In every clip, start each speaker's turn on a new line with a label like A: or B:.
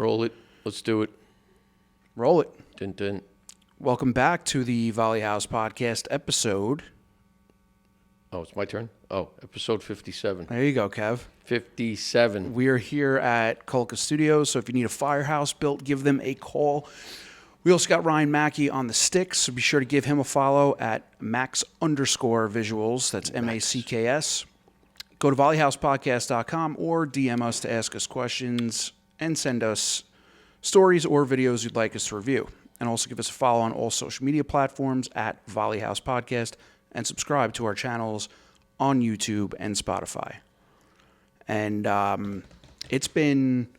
A: Roll it. Let's do it.
B: Roll it.
A: Dun, dun.
B: Welcome back to the Firehouse podcast episode.
A: Oh, it's my turn? Oh, episode 57.
B: There you go, Kev.
A: 57.
B: We are here at Colca Studios, so if you need a firehouse built, give them a call. We also got Ryan Mackey on the sticks, so be sure to give him a follow at Max_visuals. That's Macks. Go to volleyhousepodcast.com or DM us to ask us questions and send us stories or videos you'd like us to review. And also give us a follow on all social media platforms at Volleyhouse Podcast and subscribe to our channels on YouTube and Spotify. And it's been,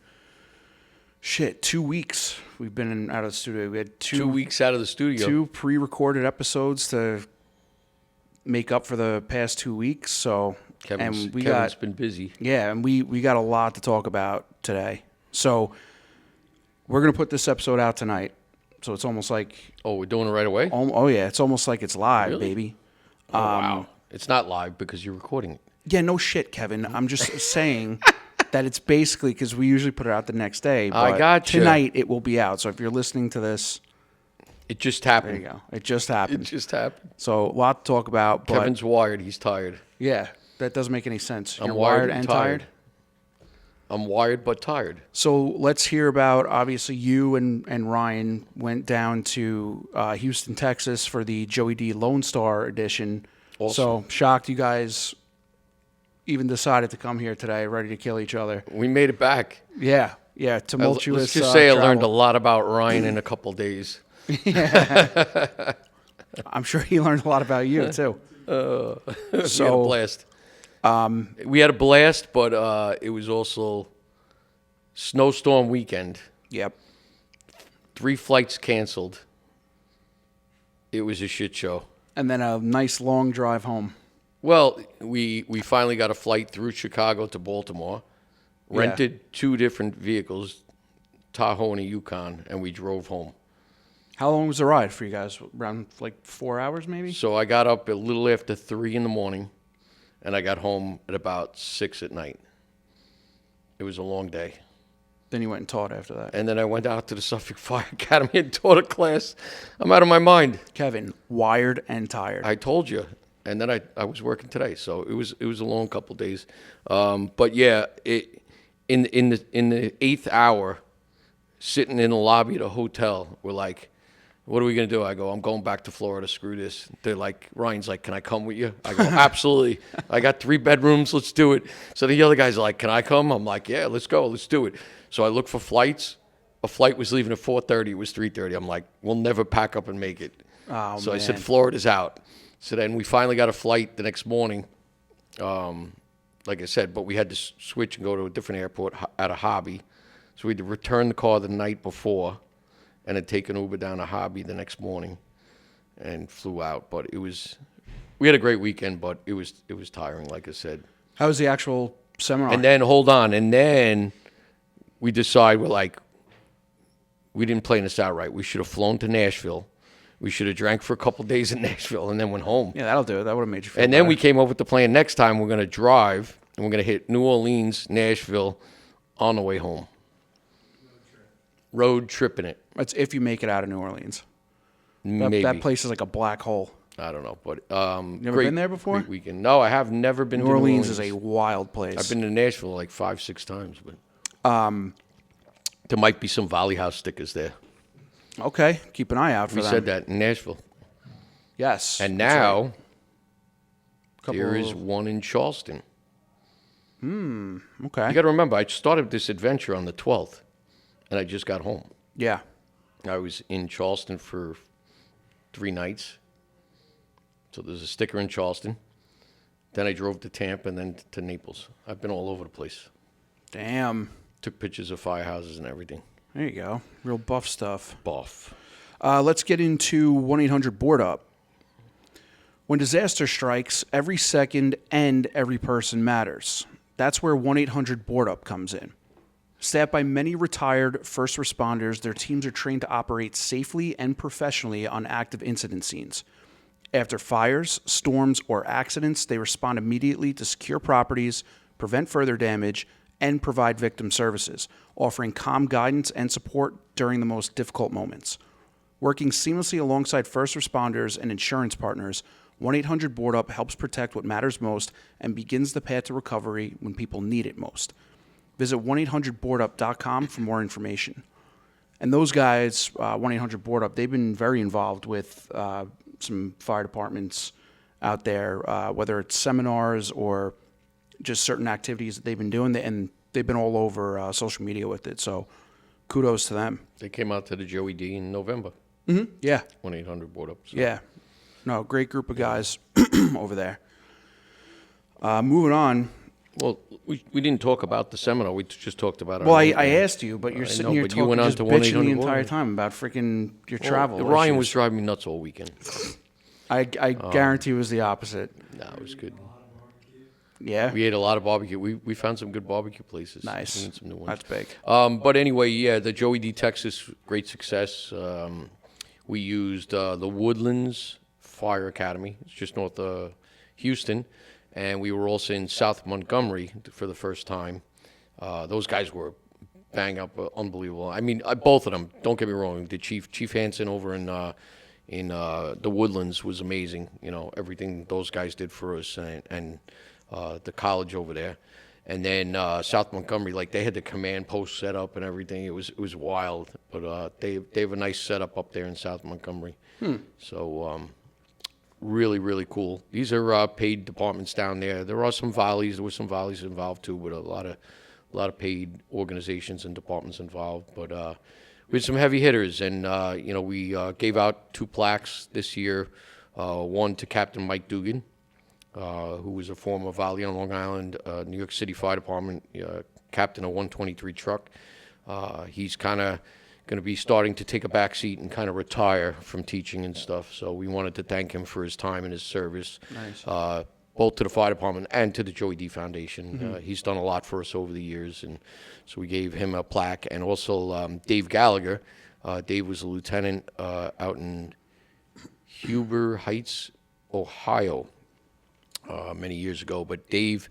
B: 2 weeks we've been out of the studio. We had
A: 2 weeks out of the studio.
B: 2 pre-recorded episodes to make up for the past 2 weeks. So
A: Kevin's been busy.
B: Yeah, and we got a lot to talk about today. So we're going to put this episode out tonight. So it's almost like...
A: Oh, we're doing it right away?
B: Oh, yeah. It's almost like it's live,
A: really?
B: baby.
A: Oh, wow. It's not live because you're recording it.
B: Yeah, no shit, Kevin. I'm just saying that it's basically because we usually put it out the next day. But
A: I got you.
B: Tonight it will be out. So if you're listening to this...
A: It just happened.
B: There you go. It just happened.
A: It just happened.
B: So a lot to talk about. But
A: Kevin's wired. He's tired.
B: yeah, that doesn't make any sense.
A: I'm
B: You're
A: wired
B: and tired?
A: I'm wired but tired.
B: So let's hear about, obviously, you and Ryan went down to Houston, Texas for the Joey D Lone Star edition.
A: Awesome.
B: So shocked you guys even decided to come here today, ready to kill each other.
A: We made it back.
B: Yeah, tumultuous.
A: Let's just say I learned a
B: travel.
A: lot about Ryan in a couple days.
B: Yeah. I'm sure he learned a lot about you, too.
A: We had a blast. We had a blast, but it was also snowstorm weekend.
B: Yep.
A: 3 flights canceled. It was a shit show.
B: And then a nice long drive home.
A: Well, we finally got a flight through Chicago to Baltimore, rented 2 different vehicles, Tahoe and a Yukon, and we drove home.
B: How long was the ride for you guys? Around like 4 hours, maybe?
A: So I got up a little after 3 in the morning, and I got home at about 6 at night. It was a long day.
B: Then you went and taught after that.
A: And then I went out to the Suffolk Fire Academy and taught a class. I'm out of my mind.
B: Kevin, wired and tired.
A: I told you. And then I was working today, so it was a long couple of days. But yeah, in the 8th hour, sitting in the lobby of the hotel, we're like, what are we going to do? I go, I'm going back to Florida. Screw this. They're like, Ryan's like, can I come with you? I go, absolutely. I got 3 bedrooms. Let's do it. So the other guys are like, can I come? I'm like, yeah, let's go. Let's do it. So I look for flights. A flight was leaving at 4:30. It was 3:30. I'm like, we'll never pack up and make it.
B: Oh,
A: so
B: man.
A: I said, Florida's out. So then we finally got a flight the next morning, like I said, but we had to switch and go to a different airport at a Hobby. So we had to return the car the night before and then take an Uber down to Hobby the next morning and flew out. But we had a great weekend, but it was tiring, like I said.
B: How was the actual seminar?
A: And then, hold on, and then we decide we didn't plan this out right. We should have flown to Nashville. We should have drank for a couple days in Nashville and then went home.
B: Yeah, that'll do it. That would have made you feel
A: And
B: better.
A: then we came up with the plan. Next time we're going to drive and we're going to hit New Orleans, Nashville on the way home. Road tripping it.
B: That's if you make it out of New Orleans.
A: Maybe.
B: That place is like a black hole.
A: I don't know. But
B: Never been there before?
A: Great weekend. No, I have never been to
B: New Orleans is a wild place.
A: I've been to Nashville like 5-6 times. But there might be some Volley House stickers there.
B: Okay, keep an eye out for
A: We
B: them.
A: said that in Nashville.
B: Yes.
A: And
B: that's
A: now
B: right.
A: there is one in Charleston.
B: Okay.
A: You got to remember, I started this adventure on the 12th, and I just got home.
B: Yeah.
A: I was in Charleston for 3 nights. So there's a sticker in Charleston. Then I drove to Tampa and then to Naples. I've been all over the place.
B: Damn.
A: Took pictures of firehouses and everything.
B: There you go. Real buff stuff.
A: Buff.
B: Let's get into 1-800-BOARD-UP. When disaster strikes, every second and every person matters. That's where 1-800-BOARD-UP comes in. Staffed by many retired first responders, their teams are trained to operate safely and professionally on active incident scenes. After fires, storms, or accidents, they respond immediately to secure properties, prevent further damage, and provide victim services, offering calm guidance and support during the most difficult moments. Working seamlessly alongside first responders and insurance partners, 1-800-BOARD-UP helps protect what matters most and begins the path to recovery when people need it most. Visit 1-800-BOARDUP.com for more information. And those guys, 1-800-BOARD-UP, they've been very involved with some fire departments out there, whether it's seminars or just certain activities that they've been doing, and they've been all over social media with it. So kudos to them.
A: They came out to the Joey D in November.
B: Mm-hmm. Yeah.
A: 1-800-BOARD-UP. So.
B: Yeah. No, great group of guys over there. Moving on.
A: Well, we didn't talk about the seminar. We just talked about it.
B: Well, I asked you, but you're sitting here
A: but you
B: talking,
A: went on
B: just
A: to
B: bitching the
A: 1-800-BOARD.
B: entire time about freaking your travel.
A: Ryan
B: issues.
A: was driving me nuts all weekend.
B: I guarantee it was the opposite.
A: No, it was good.
B: Yeah.
A: We ate a lot of barbecue. We found some good barbecue places.
B: Nice.
A: We some new ones.
B: That's big.
A: But anyway, yeah, the Joey D Texas, great success. We used the Woodlands Fire Academy. It's just north of Houston. And we were also in South Montgomery for the first time. Those guys were bang up, unbelievable. I mean, both of them. Don't get me wrong. The Chief Hansen over in the Woodlands was amazing. You know, everything those guys did for us, and the college over there. And then South Montgomery, like they had the command post set up and everything. It was wild. But they have a nice setup up there in South Montgomery. So. Really, really cool. These are paid departments down there. There are some volleys. There were some volleys involved too, but a lot of paid organizations and departments involved. But we had some heavy hitters, and we gave out 2 plaques this year. One to Captain Mike Dugan, who was a former volley on Long Island, New York City Fire Department captain of 123 truck. He's kind of going to be starting to take a back seat and kind of retire from teaching and stuff. So we wanted to thank him for his time and his service, both to the fire department and to the Joey D Foundation. He's done a lot for us over the years, and so we gave him a plaque. And also Dave Gallagher. Dave was a lieutenant out in Huber Heights, Ohio, many years ago. But Dave,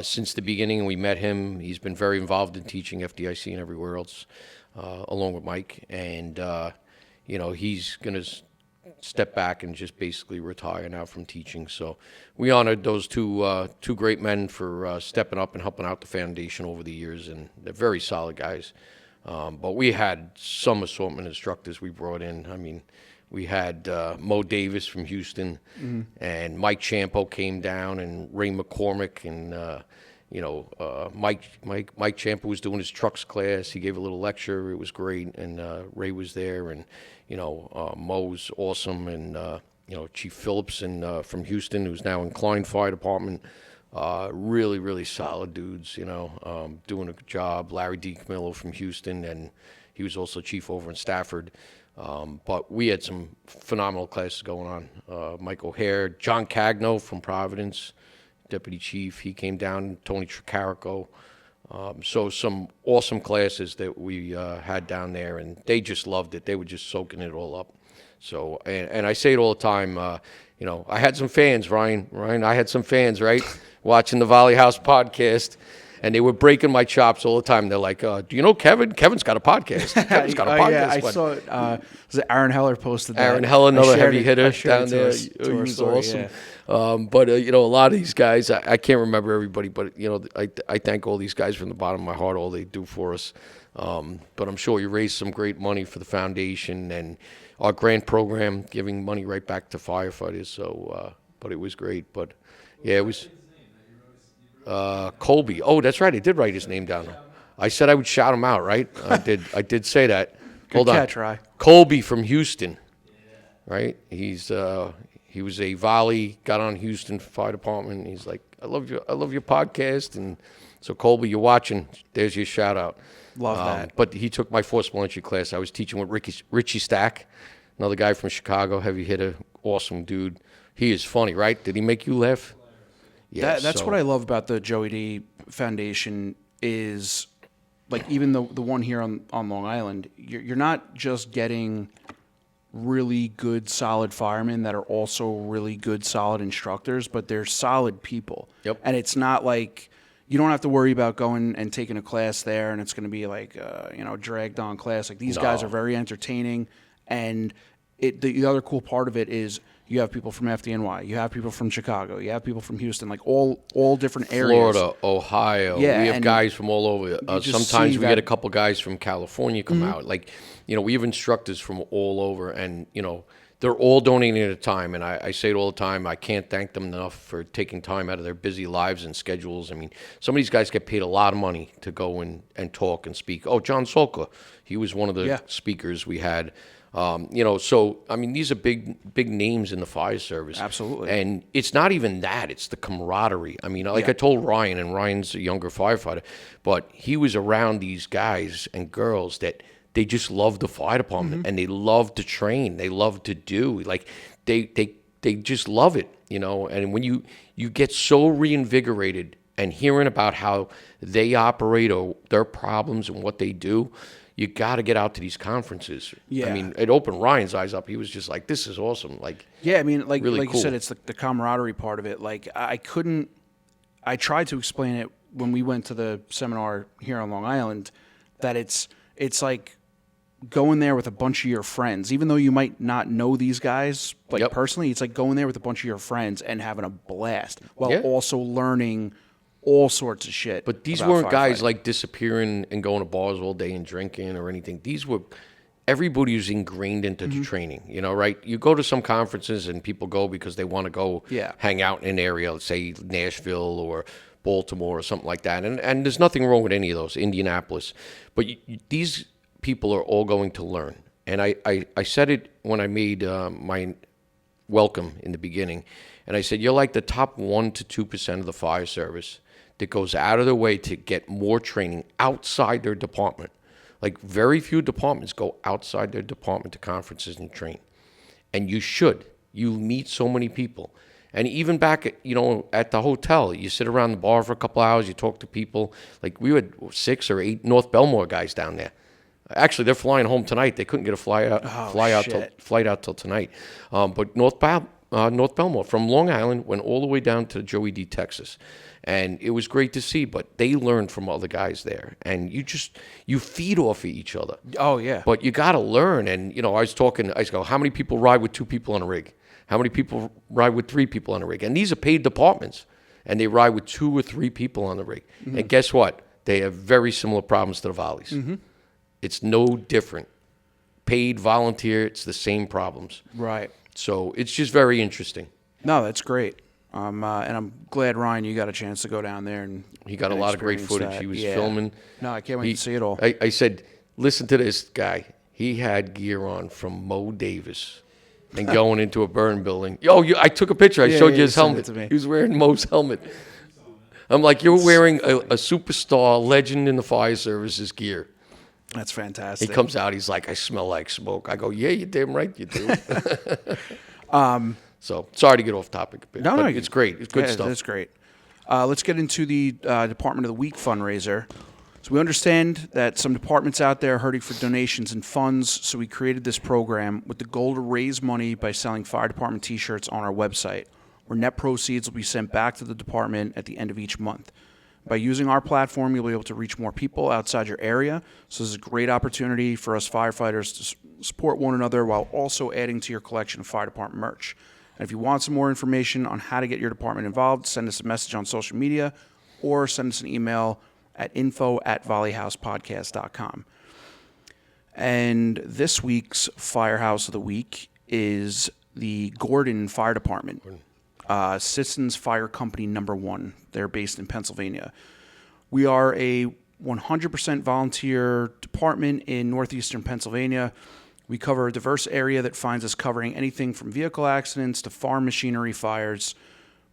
A: since the beginning, we met him. He's been very involved in teaching FDIC and everywhere else. Along with Mike, and he's going to step back and just basically retire now from teaching. So we honored those two great men for stepping up and helping out the foundation over the years, and they're very solid guys. But we had some assortment instructors we brought in. I mean, we had Mo Davis from Houston, and Mike Champo came down, and Ray McCormick, and Mike Champa was doing his trucks class. He gave a little lecture. It was great, and Ray was there, and Mo's awesome, and Chief Phillips from Houston, who's now in Klein Fire Department. Really, really solid dudes. Doing a good job. Larry D. Camillo from Houston, and he was also chief over in Stafford. But we had some phenomenal classes going on. Mike O'Hare, John Cagno from Providence. Deputy Chief, he came down, Tony Tricarico. So some awesome classes that we had down there, and they just loved it. They were just soaking it all up. So, and I say it all the time, I had some fans, Ryan, I had some fans, right, watching the Volly House podcast, and they were breaking my chops all the time. They're like, do you know Kevin? Kevin's got a podcast. Kevin's got a podcast.
B: Yeah, I saw it. Was it Aaron Heller posted that?
A: Aaron Heller, another heavy hitter down there. He was
B: story,
A: awesome.
B: Yeah.
A: But a lot of these guys, I can't remember everybody, but I thank all these guys from the bottom of my heart, all they do for us. But I'm sure you raised some great money for the foundation and our grant program, giving money right back to firefighters. So, but it was great. But yeah, it was Colby. Oh, that's right. I did write his name down. I said I would shout him out, right? I did say that. Hold on.
B: Catch, Rye.
A: Colby from Houston, right? He was a volley, got on Houston Fire Department. He's like, I love your podcast. And so Colby, you're watching. There's your shout out.
B: Love that.
A: But he took my forcible entry class. I was teaching with Richie Stack, another guy from Chicago, heavy hitter, awesome dude. He is funny, right? Did he make you laugh? Yeah,
B: That's what I love about the Joey D Foundation is, like, even the one here on Long Island, you're not just getting really good, solid firemen that are also really good, solid instructors, but they're solid people.
A: Yep.
B: And it's not like, you don't have to worry about going and taking a class there, and it's going to be like dragged on class. Like these guys
A: No.
B: are very entertaining, and the other cool part of it is you have people from FDNY, you have people from Chicago, you have people from Houston, like all different areas.
A: Florida, Ohio.
B: Yeah,
A: We have
B: and
A: guys from all over.
B: just
A: Sometimes
B: see
A: we get a
B: that-
A: couple guys from California come out. Like, we have instructors from all over, and they're all donating their time. And I say it all the time. I can't thank them enough for taking time out of their busy lives and schedules. I mean, some of these guys get paid a lot of money to go and talk and speak. Oh, John Solka, he was one of the speakers we had. So I mean, these are big names in the fire service.
B: Absolutely.
A: And it's not even that; it's the camaraderie. I mean, like I told Ryan, and Ryan's a younger firefighter, but he was around these guys and girls that they just love the fire department and they love to train, they love to do, like they just love it, And when you get so reinvigorated and hearing about how they operate or their problems and what they do, you got to get out to these conferences.
B: Yeah.
A: I mean, it opened Ryan's eyes up. He was just like, "This is awesome!" Like,
B: yeah, I mean, like
A: really
B: you
A: cool.
B: said, it's the camaraderie part of it. Like I tried to explain it when we went to the seminar here on Long Island, that it's like going there with a bunch of your friends, even though you might not know these guys personally. It's like going there with a bunch of your friends and having a blast while also learning all sorts of shit.
A: But these
B: about
A: weren't guys
B: firefighting.
A: like disappearing and going to bars all day and drinking or anything. These were everybody who's ingrained into the training, right? You go to some conferences and people go because they want to go hang out in an area, let's say Nashville or Baltimore or something like that. And there's nothing wrong with any of those, Indianapolis. But these people are all going to learn. And I said it when I made my welcome in the beginning. And I said, you're like the top 1 to 2% of the fire service that goes out of their way to get more training outside their department. Like very few departments go outside their department to conferences and train. And you should. You meet so many people. And even back at, at the hotel, you sit around the bar for a couple hours, you talk to people. Like we had 6 or 8 North Belmore guys down there. Actually, they're flying home tonight. They couldn't get a flight out till tonight. But North Belmore from Long Island went all the way down to Joey D, Texas. And it was great to see, but they learned from other guys there. And you feed off of each other.
B: Oh, yeah.
A: But you got to learn. And, I go, how many people ride with 2 people on a rig? How many people ride with 3 people on a rig? And these are paid departments. And they ride with 2 or 3 people on the rig. Mm-hmm. And guess what? They have very similar problems to the volleys. Mm-hmm. It's no different. Paid, volunteer, it's the same problems.
B: Right.
A: So it's just very interesting.
B: No, that's great. And I'm glad, Ryan, you got a chance to go down there. And
A: he got a lot of great footage.
B: That.
A: He was filming.
B: No, I can't wait to see it all.
A: I said, listen to this guy. He had gear on from Mo Davis and going into a burn building. I took a picture. I showed you his helmet. He was wearing Mo's helmet. I'm like, you're wearing a superstar legend in the fire service's gear.
B: That's fantastic.
A: He comes out, he's like, I smell like smoke. I go, yeah, you're damn right you do. So, sorry to get off topic a bit, but it's great. It's good stuff.
B: That's great. Let's get into the Department of the Week fundraiser. So we understand that some departments out there are hurting for donations and funds, so we created this program with the goal to raise money by selling fire department T-shirts on our website, where net proceeds will be sent back to the department at the end of each month. By using our platform, you'll be able to reach more people outside your area. So this is a great opportunity for us firefighters to support one another while also adding to your collection of fire department merch. And if you want some more information on how to get your department involved, send us a message on social media or send us an email at info@volleyhousepodcast.com. And this week's Firehouse of the Week is the Gordon Fire Department. Citizens Fire Company number 1. They're based in Pennsylvania. We are a 100% volunteer department in northeastern Pennsylvania. We cover a diverse area that finds us covering anything from vehicle accidents to farm machinery fires.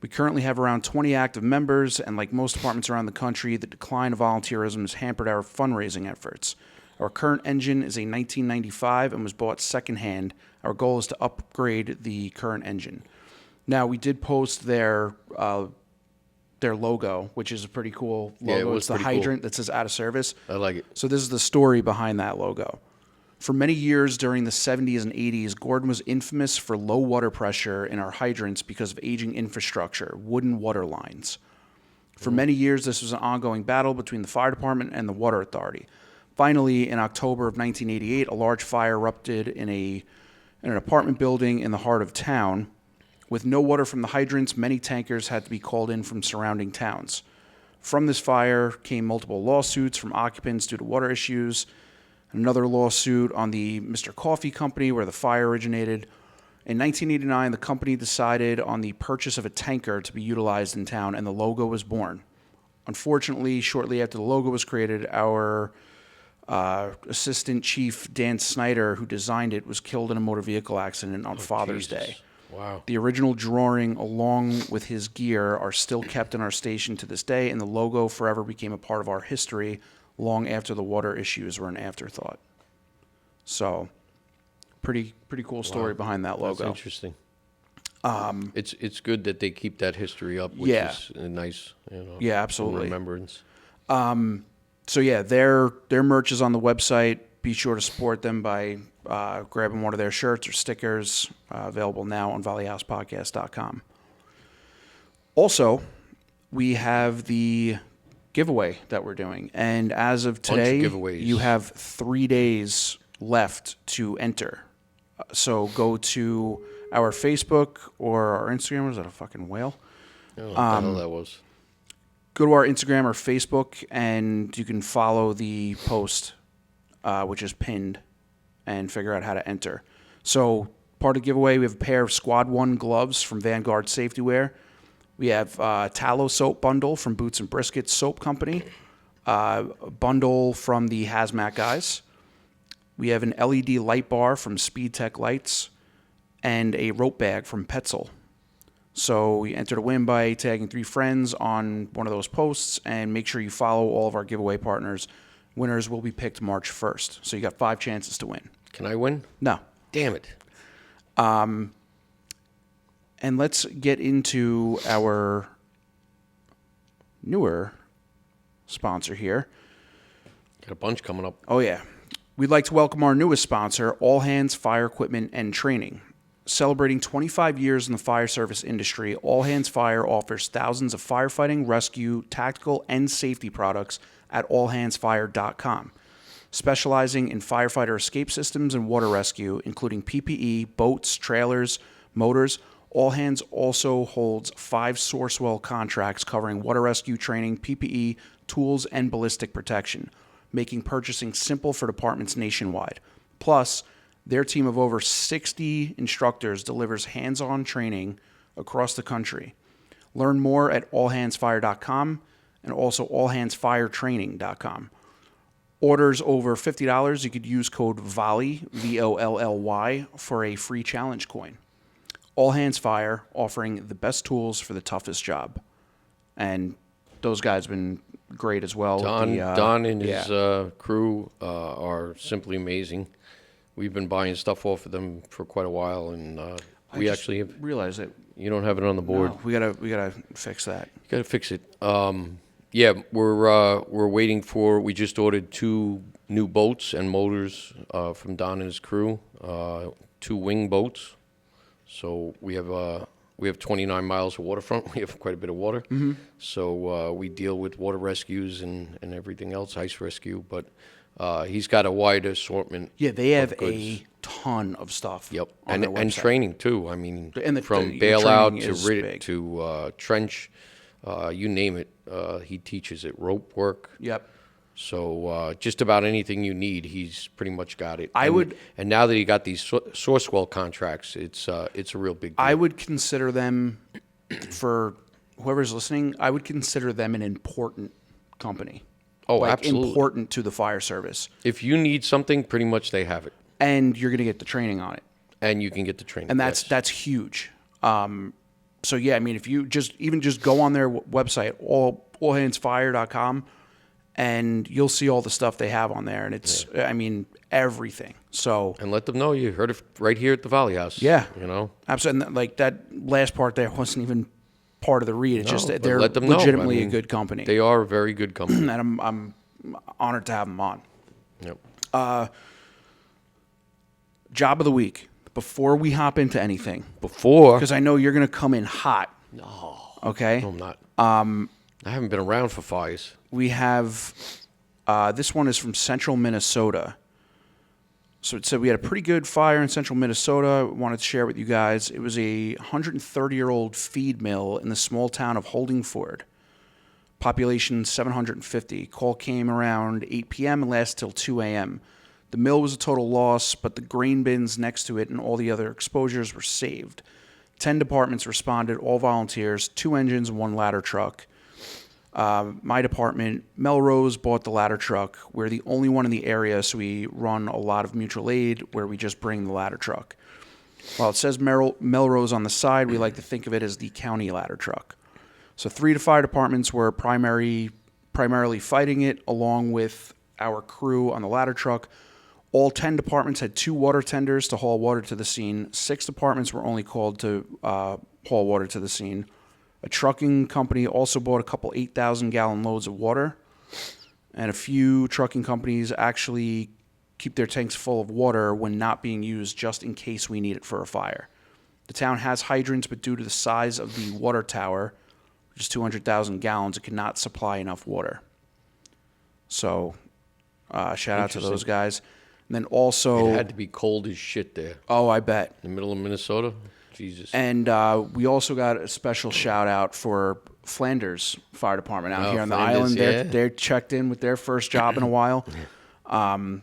B: We currently have around 20 active members, and like most departments around the country, the decline of volunteerism has hampered our fundraising efforts. Our current engine is a 1995 and was bought secondhand. Our goal is to upgrade the current engine. Now, we did post their logo, which is a pretty cool logo. It's the hydrant that says out of service.
A: I like it.
B: So this is the story behind that logo. For many years during the 70s and 80s, Gordon was infamous for low water pressure in our hydrants because of aging infrastructure, wooden water lines. For many years, this was an ongoing battle between the fire department and the water authority. Finally, in October of 1988, a large fire erupted in an apartment building in the heart of town. With no water from the hydrants, many tankers had to be called in from surrounding towns. From this fire came multiple lawsuits from occupants due to water issues. Another lawsuit on the Mr. Coffee Company, where the fire originated. In 1989, the company decided on the purchase of a tanker to be utilized in town, and the logo was born. Unfortunately, shortly after the logo was created, our assistant chief, Dan Snyder, who designed it, was killed in a motor vehicle accident on Father's
A: Jesus.
B: Day.
A: Wow.
B: The original drawing, along with his gear, are still kept in our station to this day, and the logo forever became a part of our history long after the water issues were an afterthought. So, pretty cool story behind that logo.
A: That's interesting. It's good that they keep that history up, which is a nice,
B: Yeah, absolutely.
A: remembrance.
B: So yeah, their merch is on the website. Be sure to support them by grabbing one of their shirts or stickers, available now on volleyhousepodcast.com. Also, we have the giveaway that we're doing, and as of today,
A: giveaways.
B: you have 3 days left to enter. So go to our Facebook or our Instagram. Was that a fucking whale?
A: I don't know what the hell that was.
B: Go to our Instagram or Facebook, and you can follow the post, which is pinned, and figure out how to enter. So part of the giveaway, we have a pair of Squad 1 gloves from Vanguard Safety Wear. We have a tallow soap bundle from Boots and Brisket Soap Company, a bundle from the Hazmat Guys. We have an LED light bar from Speed Tech Lights, and a rope bag from Petzl. So you enter to win by tagging 3 friends on one of those posts, and make sure you follow all of our giveaway partners. Winners will be picked March 1st. So you got 5 chances to win.
A: Can I win?
B: No.
A: Damn it.
B: And let's get into our newer sponsor here.
A: Got a bunch coming up.
B: Oh, yeah. We'd like to welcome our newest sponsor, All Hands Fire Equipment and Training. Celebrating 25 years in the fire service industry, All Hands Fire offers thousands of firefighting, rescue, tactical, and safety products at allhandsfire.com. Specializing in firefighter escape systems and water rescue, including PPE, boats, trailers, motors, All Hands also holds 5 Sourcewell contracts covering water rescue training, PPE, tools, and ballistic protection, making purchasing simple for departments nationwide. Plus, their team of over 60 instructors delivers hands-on training across the country. Learn more at allhandsfire.com and also allhandsfiretraining.com. Orders over $50, you could use code VOLLY, VOLLY, for a free challenge coin. All Hands Fire, offering the best tools for the toughest job. And those guys have been great as well.
A: Don and his crew are simply amazing. We've been buying stuff off of them for quite a while, and we actually have
B: realized that
A: you don't have it on the board.
B: we gotta fix that.
A: You gotta fix it. Yeah, we're waiting for. We just ordered 2 new boats and motors from Don and his crew. 2 wing boats. So we have 29 miles of waterfront. We have quite a bit of water. Mm-hmm. So we deal with water rescues and everything else, ice rescue. But he's got a wide assortment.
B: Yeah, they have a ton of stuff.
A: Yep,
B: on their
A: and
B: website.
A: training too. I mean,
B: And
A: from
B: the
A: bailout
B: training
A: to
B: is big.
A: to trench, you name it. He teaches it. Rope work.
B: Yep.
A: So just about anything you need, he's pretty much got it. And now that he got these Sourcewell contracts, it's a real big deal.
B: I would consider them, for whoever's listening, I would consider them an important company.
A: Oh,
B: like
A: absolutely.
B: Important to the fire service.
A: If you need something, pretty much they have it.
B: And you're going to get the training on it.
A: And you can get the training.
B: And that's huge. So yeah, I mean, if you just go on their website, allhandsfire.com, and you'll see all the stuff they have on there, and it's, I mean, everything. So
A: and let them know you heard it right here at the Volly House.
B: Yeah,
A: you know,
B: absolutely. And like that last part there wasn't even part of the read. It's just
A: but
B: they're
A: let them know.
B: legitimately
A: I mean,
B: a good company.
A: They are a very good company.
B: And I'm honored to have them on.
A: Yep.
B: Job of the week. Before we hop into anything,
A: Before,
B: because I know you're going to come in hot.
A: no,
B: Okay.
A: I'm not. I haven't been around for fires.
B: We have, this one is from central Minnesota. So it said we had a pretty good fire in central Minnesota. I wanted to share with you guys. It was a 130-year-old feed mill in the small town of Holdingford. Population 750. Call came around 8 p.m. and lasted till 2 a.m. The mill was a total loss, but the grain bins next to it and all the other exposures were saved. 10 departments responded, all volunteers, 2 engines and 1 ladder truck. My department, Melrose, bought the ladder truck. We're the only one in the area, so we run a lot of mutual aid where we just bring the ladder truck. While it says Melrose on the side, we like to think of it as the county ladder truck. So 3 to 5 departments were primarily fighting it, along with our crew on the ladder truck. All 10 departments had 2 water tenders to haul water to the scene. 6 departments were only called to haul water to the scene. A trucking company also bought a couple 8,000-gallon loads of water. And a few trucking companies actually keep their tanks full of water when not being used, just in case we need it for a fire. The town has hydrants, but due to the size of the water tower, which is 200,000 gallons, it cannot supply enough water. So, shout out to those guys. And then also...
A: It had to be cold as shit there.
B: Oh, I bet.
A: In the middle of Minnesota? Jesus.
B: And we also got a special shout out for Flanders Fire Department out here on the island. They're checked in with their first job in a while.
A: The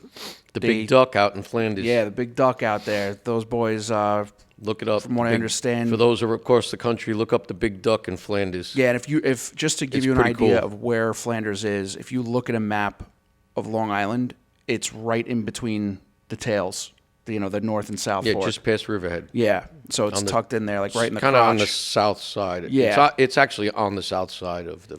A: Big Duck out in Flanders.
B: Yeah, the Big Duck out there. Those boys,
A: look it up.
B: from what I understand.
A: For those who are across the country, look up the Big Duck in Flanders.
B: Yeah, and if just to give you an idea of where Flanders is, if you look at a map of Long Island, it's right in between the tails. The north and south fork.
A: Just past Riverhead.
B: Yeah, so it's tucked in there, like right in the
A: kind of
B: crotch.
A: on the south side.
B: Yeah.
A: It's actually on the south side of the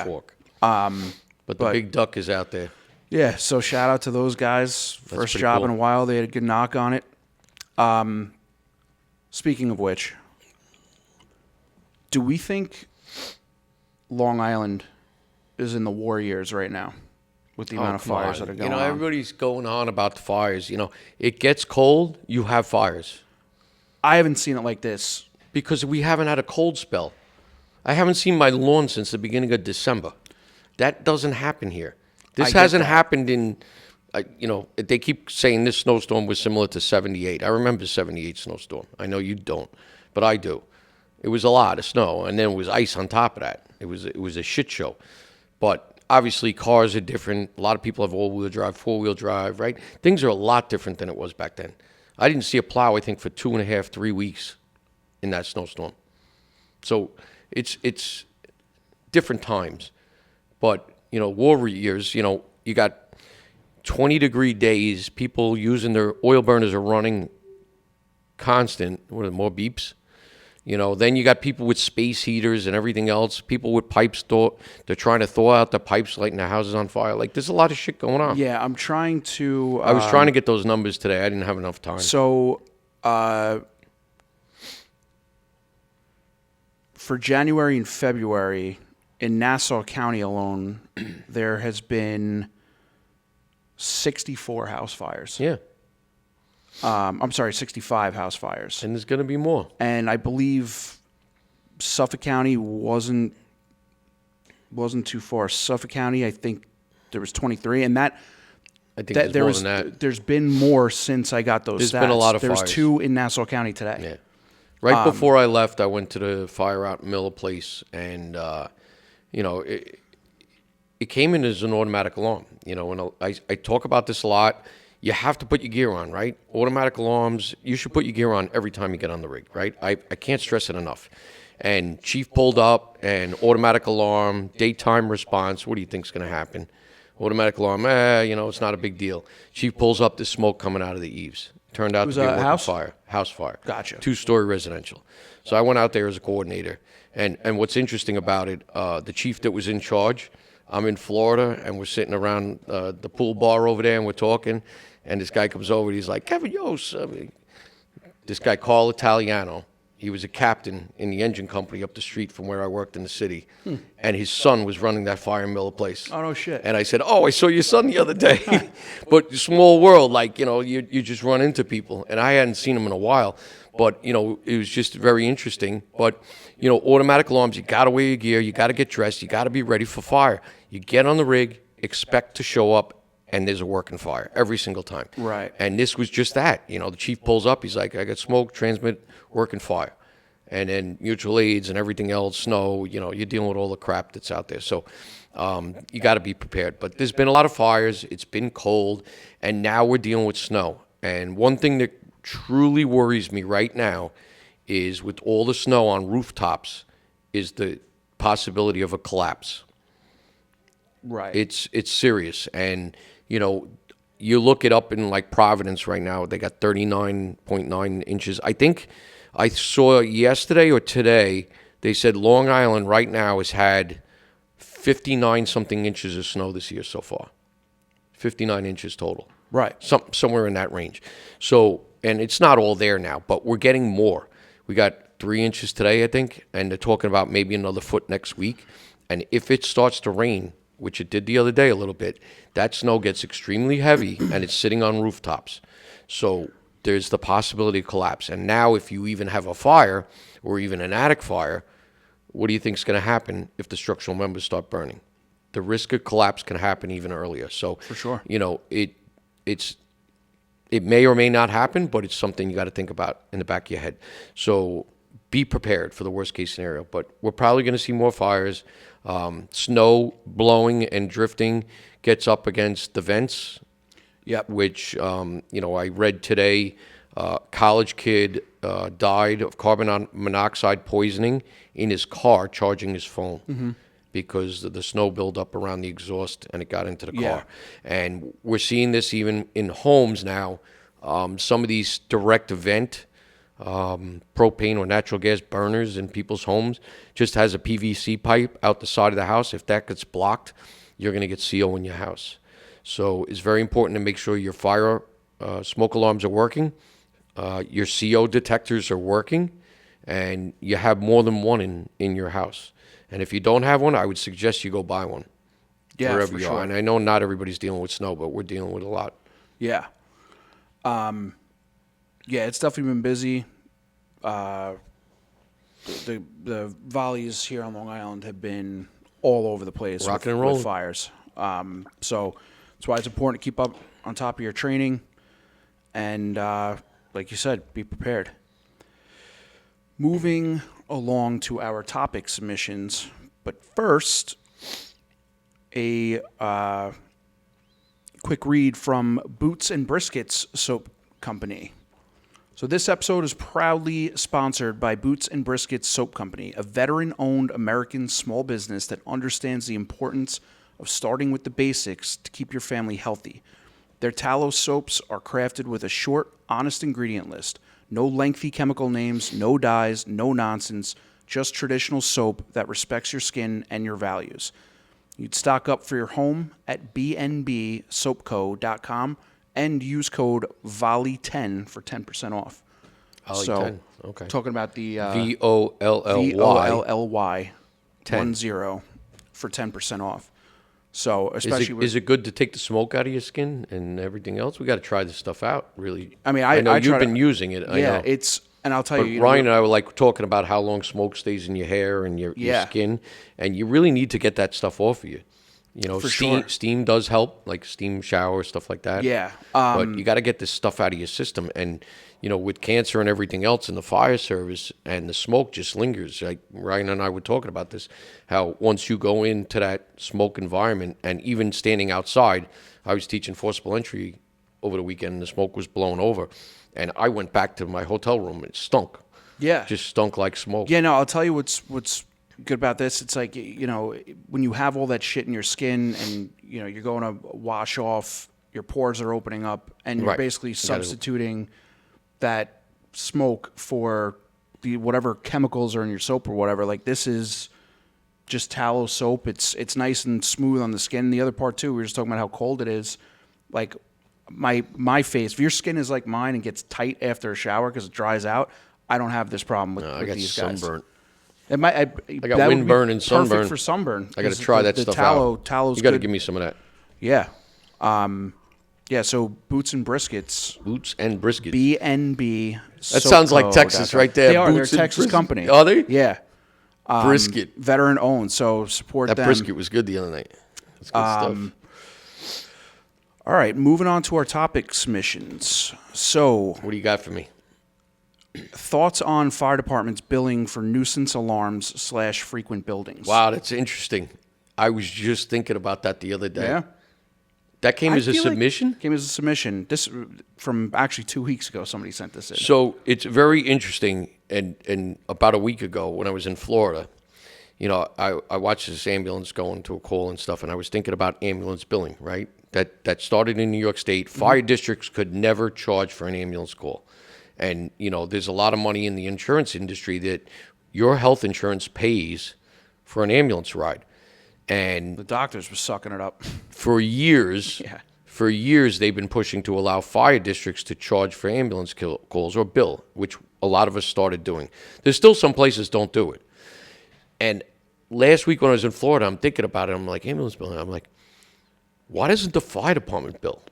A: fork. But the Big Duck is out there.
B: Yeah, so shout out to those guys. First job in a while. They had a good knock on it. Speaking of which, do we think Long Island is in the war years right now? With the amount of fires that are going on.
A: Everybody's going on about the fires. It gets cold, you have fires.
B: I haven't seen it like this.
A: Because we haven't had a cold spell. I haven't seen my lawn since the beginning of December. That doesn't happen here. This hasn't happened in, they keep saying this snowstorm was similar to 78. I remember 78 snowstorm. I know you don't, but I do. It was a lot of snow, and then it was ice on top of that. It was a shit show. But obviously, cars are different. A lot of people have all-wheel drive, four-wheel drive, right? Things are a lot different than it was back then. I didn't see a plow, I think, for 2.5, 3 weeks in that snowstorm. So it's different times. But, war years, you got 20-degree days. People using their oil burners are running constant. What are there, more beeps? Then you got people with space heaters and everything else. People with pipes, they're trying to thaw out the pipes, lighting their houses on fire. Like, there's a lot of shit going on.
B: Yeah, I'm trying to...
A: I was trying to get those numbers today. I didn't have enough time.
B: So, for January and February, in Nassau County alone, there has been 64 house fires.
A: Yeah.
B: I'm sorry, 65 house fires.
A: And there's going to be more.
B: And I believe Suffolk County wasn't too far. Suffolk County, I think there was 23, and I think
A: there's more than that.
B: There's been more since I got those stats.
A: There's been a lot of
B: fires.
A: fires.
B: There's 2 in Nassau County today.
A: Yeah. Right before I left, I went to the fire out in Miller Place, and it came in as an automatic alarm. And I talk about this a lot. You have to put your gear on, right? Automatic alarms, you should put your gear on every time you get on the rig, right? I can't stress it enough. And chief pulled up, and automatic alarm, daytime response, what do you think's going to happen? Automatic alarm, it's not a big deal. Chief pulls up, there's smoke coming out of the eaves. Turned out to be a house fire. House fire.
B: Gotcha.
A: 2-story residential. So I went out there as a coordinator. And what's interesting about it, the chief that was in charge, I'm in Florida, and we're sitting around the pool bar over there, and we're talking. And this guy comes over, and he's like, Kevin, this guy, Carl Italiano, he was a captain in the engine company up the street from where I worked in the city. And his son was running that fire in Miller Place.
B: Oh, no shit.
A: And I said, I saw your son the other day. But small world, you just run into people. And I hadn't seen him in a while. But, you know, it was just very interesting. But, you know, automatic alarms, you got to wear your gear, you got to get dressed, you got to be ready for fire. You get on the rig, expect to show up, and there's a working fire every single time.
B: Right.
A: And this was just that. You know, the chief pulls up, he's like, I got smoke, transmit, working fire. And then mutual aids and everything else, snow, you know, you're dealing with all the crap that's out there. So you got to be prepared. But there's been a lot of fires. It's been cold. And now we're dealing with snow. And one thing that truly worries me right now is with all the snow on rooftops is the possibility of a collapse.
B: Right.
A: It's serious. And, you know, you look it up in like Providence right now, they got 39.9 inches. I think I saw yesterday or today, they said Long Island right now has had 59 something inches of snow this year so far. 59 inches total.
B: Right.
A: Somewhere in that range. So, and it's not all there now, but we're getting more. We got 3 inches today, I think, and they're talking about maybe another foot next week. And if it starts to rain, which it did the other day a little bit, that snow gets extremely heavy and it's sitting on rooftops. So there's the possibility of collapse. And now if you even have a fire or even an attic fire, what do you think is going to happen if the structural members start burning? The risk of collapse can happen even earlier. So
B: For sure.
A: you know, it may or may not happen, but it's something you got to think about in the back of your head. So be prepared for the worst case scenario. But we're probably going to see more fires. Snow blowing and drifting gets up against the vents.
B: Yep.
A: Which, you know, I read today, college kid died of carbon monoxide poisoning in his car charging his phone because of the snow buildup around the exhaust and it got into the car.
B: Yeah.
A: And we're seeing this even in homes now. Some of these direct vent propane or natural gas burners in people's homes just has a PVC pipe out the side of the house. If that gets blocked, you're going to get CO in your house. So it's very important to make sure your fire smoke alarms are working, your CO detectors are working, and you have more than one in your house. And if you don't have one, I would suggest you go buy one wherever
B: for
A: you
B: sure.
A: are. And I know not everybody's dealing with snow, but we're dealing with a lot.
B: Yeah. Yeah, it's definitely been busy. The volleys here on Long Island have been all over the place
A: Rocking and
B: with
A: rolling.
B: fires. So that's why it's important to keep up on top of your training and, like you said, be prepared. Moving along to our topic submissions, but first, a quick read from Boots and Briskets Soap Company. So this episode is proudly sponsored by Boots and Briskets Soap Company, a veteran-owned American small business that understands the importance of starting with the basics to keep your family healthy. Their tallow soaps are crafted with a short, honest ingredient list. No lengthy chemical names, no dyes, no nonsense, just traditional soap that respects your skin and your values. You'd stock up for your home at bnbsoapco.com and use code VOLLY10 for 10% off.
A: Volley
B: so,
A: 10, okay.
B: Talking about the
A: VOLLY.
B: VOLLY
A: 10.
B: 10 for 10% off. So, especially
A: Is it good to take the smoke out of your skin and everything else? We got to try this stuff out, really.
B: I mean,
A: I know
B: I
A: you've
B: try
A: been
B: to-
A: using it. I know.
B: and I'll tell
A: But
B: you,
A: Ryan and I were like talking about how long smoke stays in your hair and your skin, and you really need to get that stuff off of you. You know,
B: For
A: steam
B: sure.
A: steam does help, like steam shower, stuff like that.
B: Yeah,
A: but you got to get this stuff out of your system, and you know, with cancer and everything else in the fire service, and the smoke just lingers. Like Ryan and I were talking about this, how once you go into that smoke environment, and even standing outside, I was teaching forcible entry over the weekend, and the smoke was blown over, and I went back to my hotel room, and it stunk.
B: yeah,
A: Just stunk like smoke.
B: yeah. No, I'll tell you what's good about this. It's like, you know, when you have all that shit in your skin, and you know you're going to wash off, your pores are opening up, and you're
A: Right.
B: basically
A: You gotta-
B: substituting that smoke for the whatever chemicals are in your soap or whatever. Like this is just tallow soap. It's nice and smooth on the skin. The other part too, we were just talking about how cold it is. Like my face, if your skin is like mine and gets tight after a shower because it dries out, I don't have this problem with,
A: I
B: with
A: got
B: these guys.
A: sunburnt.
B: It might. I
A: got
B: that would be
A: windburn and sunburn.
B: Perfect for sunburn.
A: I got to
B: 'cause
A: try
B: the
A: that stuff
B: tallow,
A: out.
B: Tallow's
A: You got to
B: good.
A: give me some of that.
B: Yeah. Yeah, so Boots and Briskets,
A: Boots and Brisket.
B: BNB.
A: That sounds like Texas right there.
B: They are.
A: Boots
B: They're a
A: and
B: Texas
A: Brisket.
B: company.
A: Are they?
B: Yeah.
A: Brisket.
B: Veteran owned, so support
A: That
B: them.
A: brisket was good the other night. That's good stuff.
B: All right, moving on to our topic submissions. So,
A: What do you got for me?
B: thoughts on fire departments billing for nuisance alarms / frequent buildings.
A: Wow, that's interesting. I was just thinking about that the other day.
B: Yeah.
A: That came as a
B: feel like-
A: submission?
B: came as a submission. This from actually 2 weeks ago. Somebody sent this in.
A: So it's very interesting. And about a week ago when I was in Florida, I watched this ambulance going to a call and stuff, and I was thinking about ambulance billing, right? That started in New York State. Fire districts could never charge for an ambulance call. And, there's a lot of money in the insurance industry that your health insurance pays for an ambulance ride. And
B: The doctors were sucking it up.
A: for years,
B: Yeah.
A: they've been pushing to allow fire districts to charge for ambulance calls or bill, which a lot of us started doing. There's still some places don't do it. And last week when I was in Florida, I'm thinking about it. I'm like, ambulance billing. I'm like, why doesn't the fire department bill?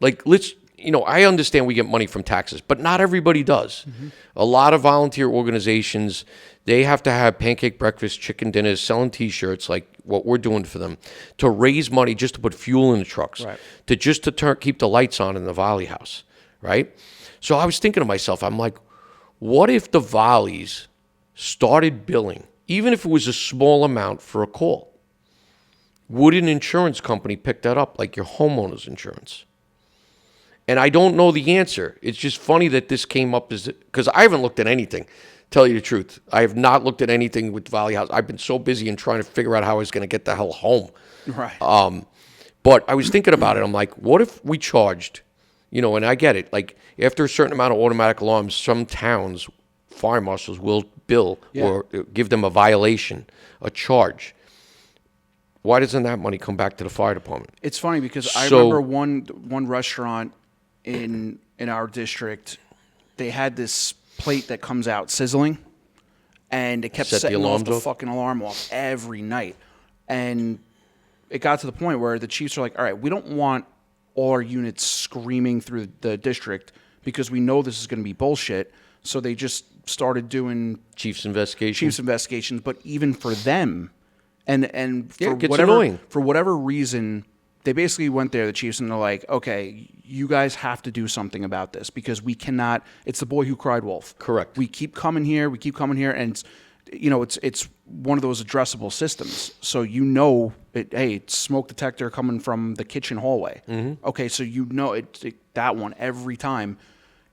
A: Like, I understand we get money from taxes, but not everybody does. Mm-hmm. A lot of volunteer organizations, they have to have pancake breakfast, chicken dinners, selling T-shirts, like what we're doing for them, to raise money just to put fuel in the trucks,
B: right.
A: to keep the lights on in the Volly house, right? So I was thinking to myself, I'm like, what if the Volleys started billing, even if it was a small amount for a call? Would an insurance company pick that up, like your homeowner's insurance? And I don't know the answer. It's just funny that this came up because I haven't looked at anything. Tell you the truth, I have not looked at anything with Valley House. I've been so busy in trying to figure out how I was going to get the hell home.
B: Right.
A: But I was thinking about it. I'm like, what if we charged? And I get it. Like after a certain amount of automatic alarms, some towns, fire marshals will bill or give them a violation, a charge. Why doesn't that money come back to the fire department?
B: It's funny because I remember one restaurant in our district. They had this plate that comes out sizzling, and it kept setting off the fucking alarm off every night. And it got to the point where the chiefs are like, all right, we don't want all our units screaming through the district because we know this is going to be bullshit. So they just started doing
A: chief's investigations.
B: But even for them, and for
A: it gets annoying.
B: For whatever reason, they basically went there, the chiefs, and they're like, okay, you guys have to do something about this because we cannot. It's the boy who cried wolf.
A: Correct.
B: We keep coming here, and it's one of those addressable systems. So hey, it's smoke detector coming from the kitchen hallway. Mm-hmm. Okay, so that one every time.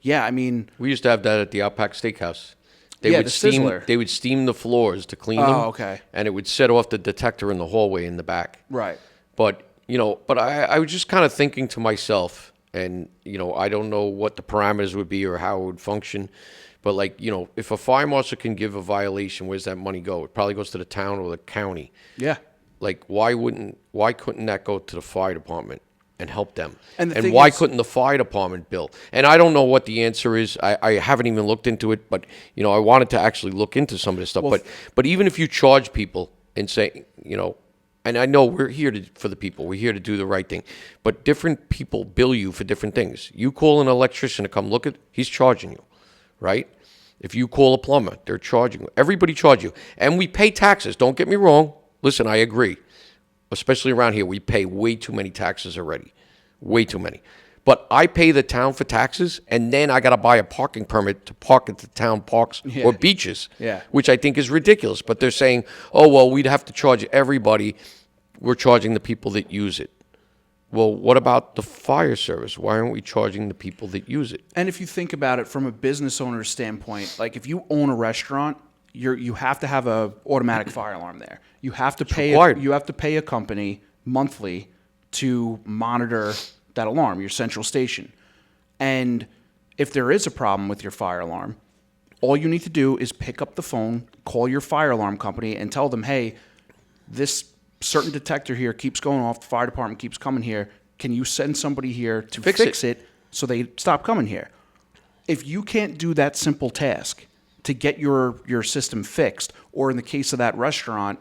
B: Yeah, I mean,
A: we used to have that at the Outback Steakhouse. They would steam the floors to clean them.
B: Oh, okay.
A: And it would set off the detector in the hallway in the back.
B: Right.
A: But I was just kind of thinking to myself, and I don't know what the parameters would be or how it would function, but if a fire marshal can give a violation, where's that money go? It probably goes to the town or the county.
B: Yeah.
A: Like why couldn't that go to the fire department and help them?
B: And
A: why couldn't the fire department bill? And I don't know what the answer is. I haven't even looked into it, but I wanted to actually look into some of this stuff. But even if you charge people and say, and I know we're here for the people. We're here to do the right thing. But different people bill you for different things. You call an electrician to come look at, he's charging you, right? If you call a plumber, they're charging you. Everybody charges you. And we pay taxes. Don't get me wrong. Listen, I agree. Especially around here, we pay way too many taxes already. Way too many. But I pay the town for taxes, and then I got to buy a parking permit to park at the town parks or beaches, which I think is ridiculous. But they're saying, oh, well, we'd have to charge everybody. We're charging the people that use it. Well, what about the fire service? Why aren't we charging the people that use it?
B: And if you think about it from a business owner's standpoint, like if you own a restaurant, you have to have a automatic fire alarm there. You have to pay a company monthly to monitor that alarm, your central station. And if there is a problem with your fire alarm, all you need to do is pick up the phone, call your fire alarm company, and tell them, hey, this certain detector here keeps going off, the fire department keeps coming here. Can you send somebody here to fix it so they stop coming here? If you can't do that simple task to get your system fixed, or in the case of that restaurant,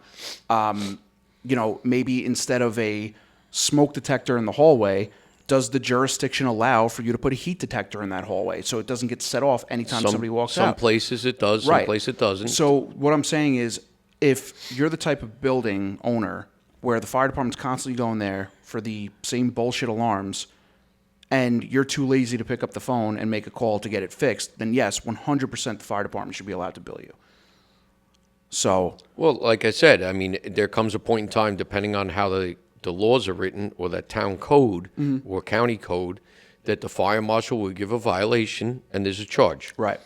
B: maybe instead of a smoke detector in the hallway, does the jurisdiction allow for you to put a heat detector in that hallway so it doesn't get set off anytime somebody walks out?
A: Some places it does, some places it doesn't.
B: So what I'm saying is, if you're the type of building owner where the fire department's constantly going there for the same bullshit alarms, and you're too lazy to pick up the phone and make a call to get it fixed, then yes, 100% the fire department should be allowed to bill you. So,
A: well, like I said, I mean, there comes a point in time, depending on how the laws are written, or that town code or county code, that the fire marshal will give a violation and there's a charge.
B: right.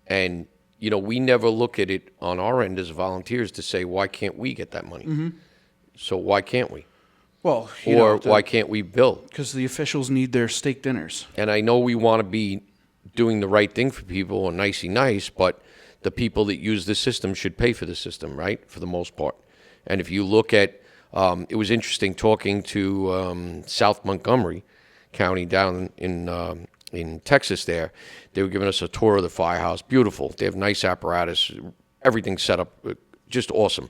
A: And, you know, we never look at it on our end as volunteers to say, why can't we get that money? So why can't we?
B: Well,
A: Or why can't we bill?
B: because the officials need their steak dinners.
A: And I know we want to be doing the right thing for people and nicey nice, but the people that use the system should pay for the system, right? For the most part. And if you look at, it was interesting talking to South Montgomery County down in Texas there. They were giving us a tour of the firehouse. Beautiful. They have nice apparatus, everything set up, just awesome.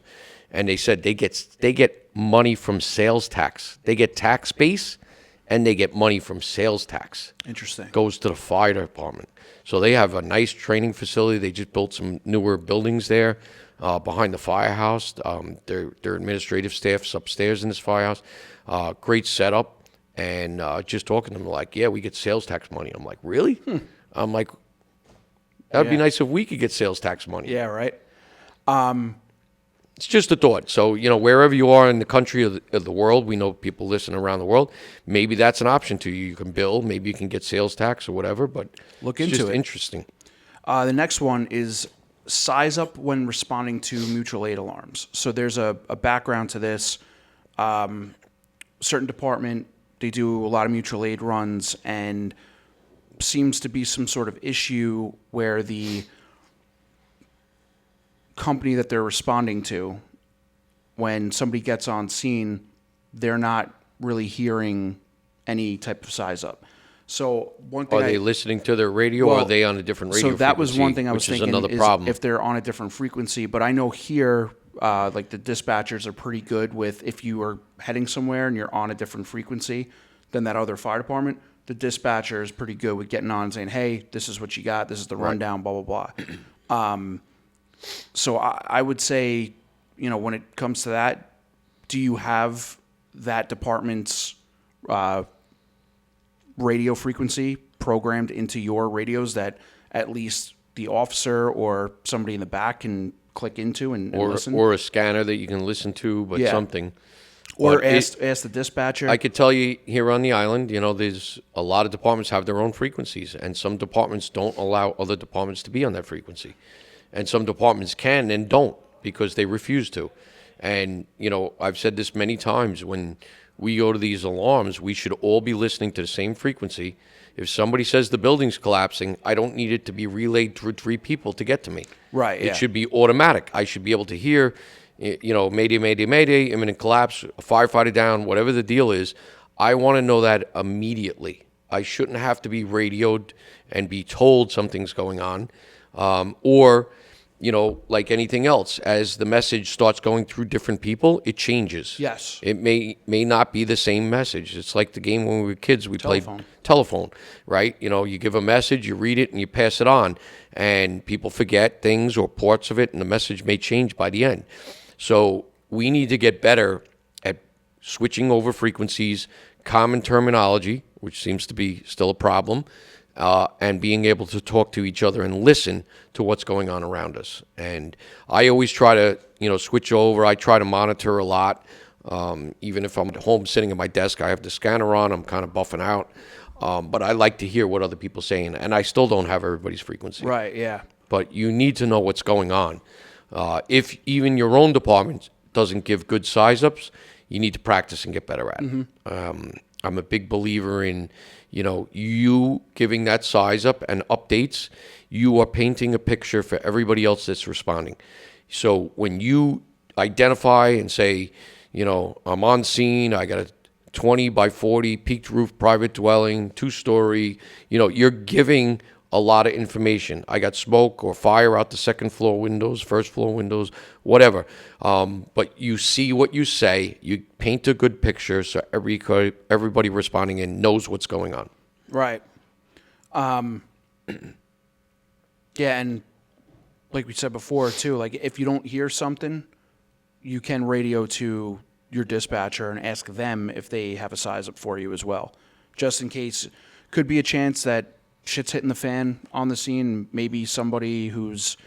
A: And they said they get money from sales tax. They get tax base, and they get money from sales tax.
B: Interesting.
A: Goes to the fire department. So they have a nice training facility. They just built some newer buildings there behind the firehouse. Their administrative staff's upstairs in this firehouse. Great setup. And just talking to them, like, yeah, we get sales tax money. I'm like, really? I'm like, that'd be nice if we could get sales tax money.
B: Yeah, right.
A: It's just a thought. So, you know, wherever you are in the country of the world, we know people listen around the world. Maybe that's an option to you. You can bill. Maybe you can get sales tax or whatever. But
B: Look
A: it's
B: into
A: just
B: it.
A: interesting.
B: The next one is size up when responding to mutual aid alarms. So there's a background to this. Certain department, they do a lot of mutual aid runs, and seems to be some sort of issue where the company that they're responding to, when somebody gets on scene, they're not really hearing any type of size up. So one thing
A: Are they listening to their radio, or are they on a different radio
B: frequency? So that was one thing I was thinking,
A: another problem.
B: If they're on a different frequency. But I know here, like the dispatchers are pretty good with, if you are heading somewhere and you're on a different frequency than that other fire department, the dispatcher is pretty good with getting on and saying, hey, this is what you got, this is the rundown, blah, blah, blah. So I would say, you know, when it comes to that, do you have that department's radio frequency programmed into your radios that at least the officer or somebody in the back can click into and listen?
A: Or a scanner that you can listen to, but something.
B: Or
A: But
B: ask the dispatcher.
A: I could tell you here on the island, you know, there's a lot of departments have their own frequencies, and some departments don't allow other departments to be on that frequency. And some departments can and don't because they refuse to. And, you know, I've said this many times, when we go to these alarms, we should all be listening to the same frequency. If somebody says the building's collapsing, I don't need it to be relayed through 3 people to get to me.
B: Right,
A: It should be automatic. I should be able to hear, you know, mayday, mayday, mayday, imminent collapse, a firefighter down, whatever the deal is. I want to know that immediately. I shouldn't have to be radioed and be told something's going on. Or, you know, like anything else, as the message starts going through different people, it changes.
B: Yes.
A: It may not be the same message. It's like the game when we were kids, we played
B: Telephone.
A: telephone, right? You know, you give a message, you read it, and you pass it on. And people forget things or parts of it, and the message may change by the end. So we need to get better at switching over frequencies, common terminology, which seems to be still a problem, and being able to talk to each other and listen to what's going on around us. And I always try to, you know, switch over. I try to monitor a lot. Even if I'm at home sitting at my desk, I have the scanner on. I'm kind of buffing out. But I like to hear what other people are saying. And I still don't have everybody's frequency.
B: Right, yeah.
A: But you need to know what's going on. If even your own department doesn't give good size-ups, you need to practice and get better at it. I'm a big believer in, you know, you giving that size up and updates, you are painting a picture for everybody else that's responding. So when you identify and say, you know, I'm on scene, I got a 20 by 40 peaked roof private dwelling, 2-story, you know, you're giving a lot of information. I got smoke or fire out the second floor windows, first floor windows, whatever. But you see what you say. You paint a good picture so everybody responding in knows what's going on.
B: Right. Yeah, and like we said before, too, like if you don't hear something, you can radio to your dispatcher and ask them if they have a size up for you as well, just in case. Could be a chance that shit's hitting the fan on the scene. Maybe somebody who's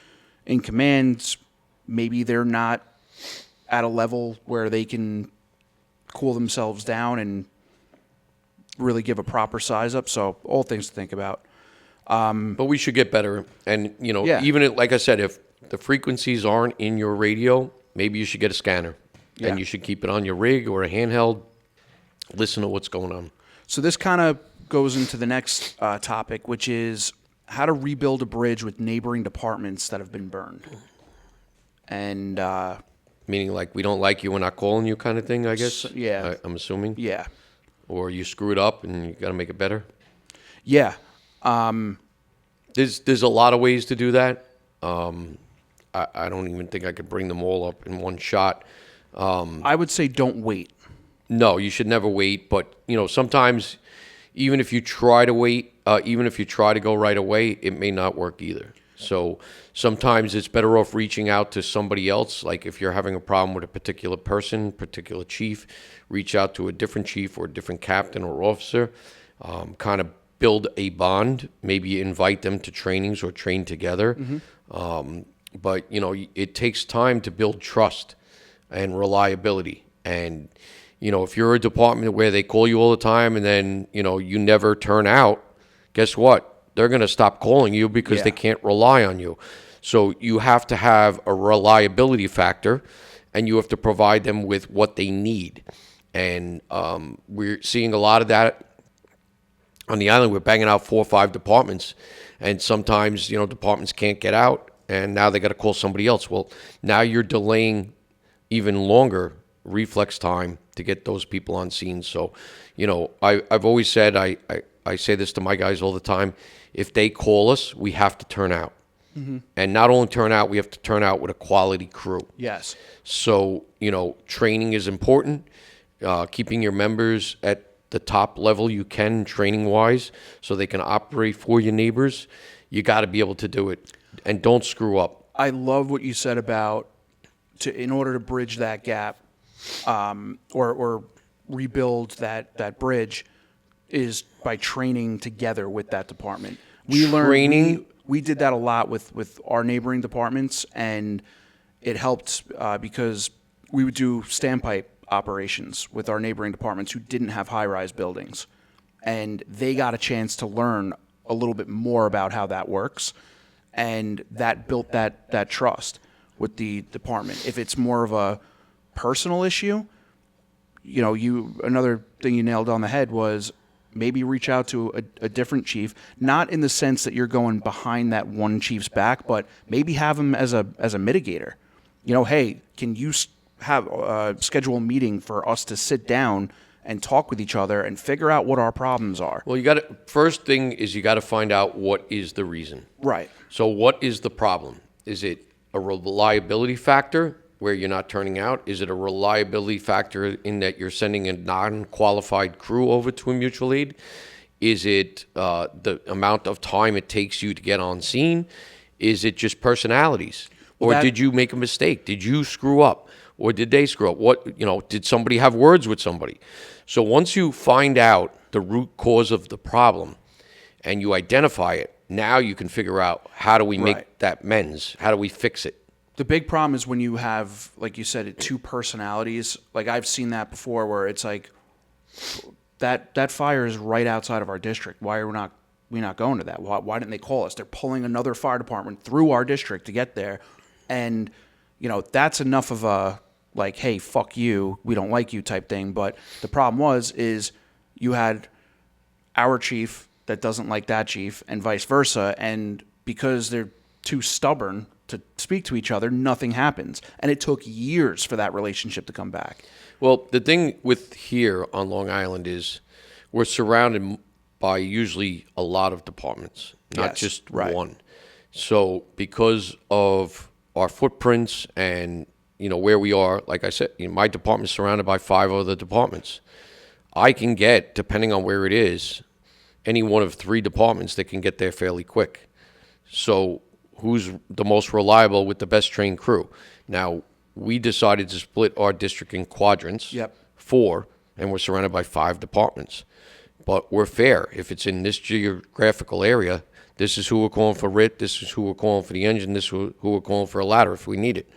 B: in command, maybe they're not at a level where they can cool themselves down and really give a proper size up. So all things to think about.
A: But we should get better. And,
B: Yeah.
A: like I said, if the frequencies aren't in your radio, maybe you should get a scanner.
B: Yeah.
A: And you should keep it on your rig or a handheld. Listen to what's going on.
B: So this kind of goes into the next topic, which is how to rebuild a bridge with neighboring departments that have been burned. And
A: Meaning like we don't like you, we're not calling you kind of thing, I guess?
B: yeah.
A: I'm assuming.
B: yeah.
A: Or you screwed up and you got to make it better.
B: Yeah.
A: There's a lot of ways to do that. I don't even think I could bring them all up in one shot.
B: I would say don't wait.
A: No, you should never wait. But, sometimes even if you try to wait, even if you try to go right away, it may not work either. So sometimes it's better off reaching out to somebody else. Like if you're having a problem with a particular person, particular chief, reach out to a different chief or a different captain or officer, kind of build a bond, maybe invite them to trainings or train together. But, it takes time to build trust and reliability. And, if you're a department where they call you all the time and then, you never turn out, guess what? They're going to stop calling you because they can't rely on you. So you have to have a reliability factor and you have to provide them with what they need. And we're seeing a lot of that on the island. We're banging out 4 or 5 departments, and sometimes, departments can't get out, and now they got to call somebody else. Well, now you're delaying even longer reflex time to get those people on scene. So, I've always said, I say this to my guys all the time, if they call us, we have to turn out. And not only turn out, we have to turn out with a quality crew.
B: Yes.
A: So, training is important. Keeping your members at the top level you can training-wise so they can operate for your neighbors. You got to be able to do it. And don't screw up.
B: I love what you said about in order to bridge that gap or rebuild that bridge is by training together with that department. We did that a lot with our neighboring departments, and it helped because we would do standpipe operations with our neighboring departments who didn't have high-rise buildings, and they got a chance to learn a little bit more about how that works, and that built that trust with the department. If it's more of a personal issue, another thing you nailed on the head was maybe reach out to a different chief, not in the sense that you're going behind that one chief's back, but maybe have him as a mitigator. Hey, can you have schedule a meeting for us to sit down and talk with each other and figure out what our problems are?
A: Well, first thing is you got to find out what is the reason.
B: Right.
A: So what is the problem? Is it a reliability factor where you're not turning out? Is it a reliability factor in that you're sending a non-qualified crew over to a mutual aid? Is it the amount of time it takes you to get on scene? Is it just personalities? Or did you make a mistake? Did you screw up? Or did they screw up? Did somebody have words with somebody? So once you find out the root cause of the problem and you identify it, now you can figure out how do we make that amends? How do we fix it?
B: The big problem is when you have, like you said, 2 personalities. Like I've seen that before where it's like that fire is right outside of our district. Why are we not going to that? Why didn't they call us? They're pulling another fire department through our district to get there. And, that's enough of a like, hey, fuck you, we don't like you type thing. But the problem is you had our chief that doesn't like that chief and vice versa. And because they're too stubborn to speak to each other, nothing happens. And it took years for that relationship to come back.
A: Well, the thing with here on Long Island is we're surrounded by usually a lot of departments, not
B: Yes,
A: just
B: right.
A: one. So because of our footprints and where we are, like I said, my department's surrounded by 5 other departments. I can get, depending on where it is, any one of 3 departments that can get there fairly quick. So who's the most reliable with the best trained crew? Now, we decided to split our district in quadrants,
B: Yep.
A: 4, and we're surrounded by 5 departments. But we're fair. If it's in this geographical area, this is who we're calling for RIT, this is who we're calling for the engine, this is who we're calling for a ladder if we need it.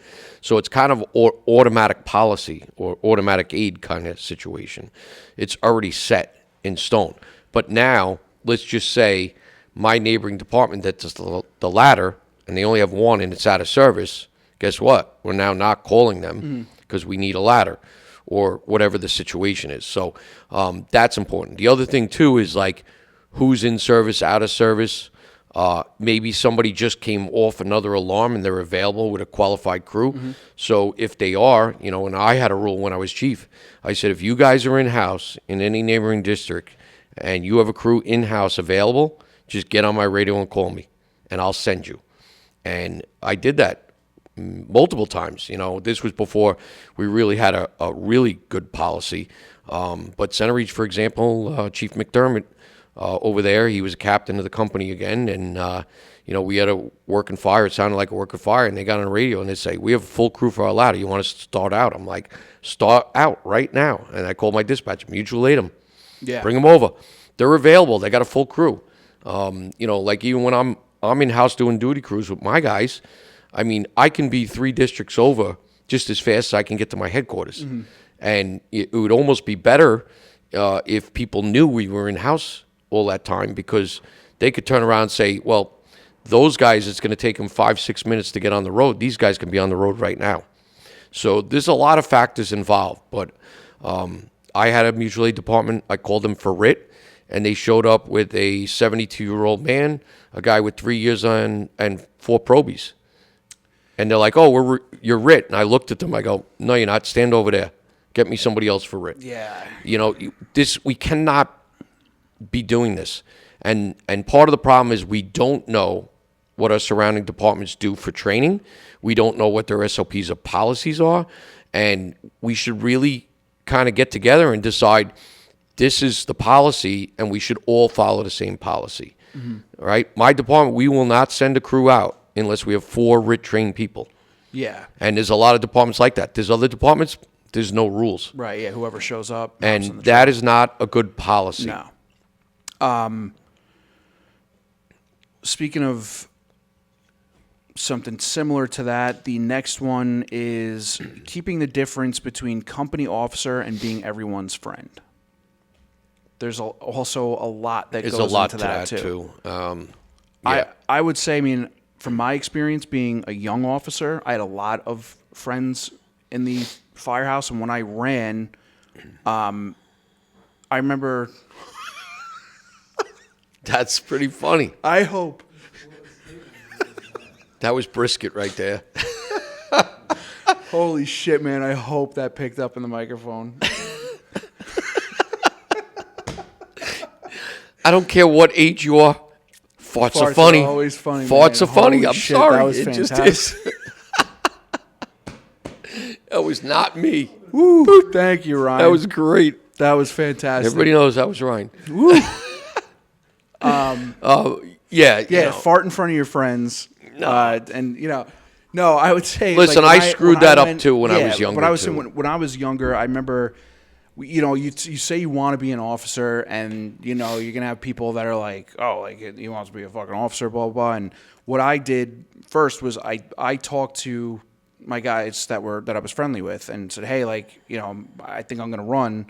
A: So it's kind of automatic policy or automatic aid kind of situation. It's already set in stone. But now, let's just say my neighboring department that does the ladder, and they only have one and it's out of service, guess what? We're now not calling them because we need a ladder or whatever the situation is. So that's important. The other thing, too, is like who's in service, out of service. Maybe somebody just came off another alarm and they're available with a qualified crew. So if they are, and I had a rule when I was chief, I said, if you guys are in-house in any neighboring district and you have a crew in-house available, just get on my radio and call me and I'll send you. And I did that multiple times. This was before we really had a really good policy. But Center Reach, for example, Chief McDermott, over there, he was a captain of the company again, and we had a working fire. It sounded like a working fire, and they got on the radio and they say, "We have a full crew for our ladder. You want us to start out?" I'm like, "Start out right now!" And I called my dispatch, mutual aid them, bring them over. They're available. They got a full crew. Like even when I'm in house doing duty crews with my guys, I mean, I can be 3 districts over just as fast as I can get to my headquarters, and it would almost be better if people knew we were in house all that time, because they could turn around and say, well, those guys, it's going to take them 5-6 minutes to get on the road. These guys can be on the road right now. So there's a lot of factors involved. But I had a mutual aid department. I called them for RIT, and they showed up with a 72-year-old man, a guy with 3 years on and 4 probies. And they're like, oh, you're RIT. And I looked at them. I go, no, you're not. Stand over there. Get me somebody else for RIT.
B: Yeah.
A: We cannot be doing this. And part of the problem is we don't know what our surrounding departments do for training. We don't know what their SOPs or policies are. And we should really kind of get together and decide this is the policy and we should all follow the same policy. Right? My department, we will not send a crew out unless we have 4 RIT trained people.
B: Yeah.
A: And there's a lot of departments like that. There's other departments, there's no rules.
B: Right, yeah, whoever shows up.
A: And that is not a good policy.
B: No. Speaking of something similar to that, the next one is keeping the difference between company officer and being everyone's friend. There's also a lot that
A: There's
B: goes
A: a lot
B: into
A: to
B: that
A: too.
B: I would say, from my experience being a young officer, I had a lot of friends in the firehouse, and when I ran, I remember...
A: That's pretty funny.
B: I hope.
A: That was brisket right there.
B: Holy shit, man. I hope that picked up in the microphone.
A: I don't care what age you are. Farts are funny.
B: Always funny.
A: Farts
B: man.
A: are funny.
B: Holy
A: I'm
B: shit,
A: sorry.
B: That was
A: It
B: fantastic.
A: just is. That was not me.
B: Woo, thank you, Ryan.
A: That was great.
B: That was fantastic.
A: Everybody knows that was Ryan.
B: Woo.
A: Yeah.
B: Fart in front of your friends.
A: No.
B: No, I would say.
A: Listen,
B: like,
A: I screwed that up too when I was younger.
B: But I was
A: too.
B: saying when I was younger, I remember, you say you want to be an officer, and you're gonna have people that are like, oh, like he wants to be a fucking officer, blah blah blah. And what I did first was I talked to my guys that I was friendly with and said, hey, like, I think I'm gonna run.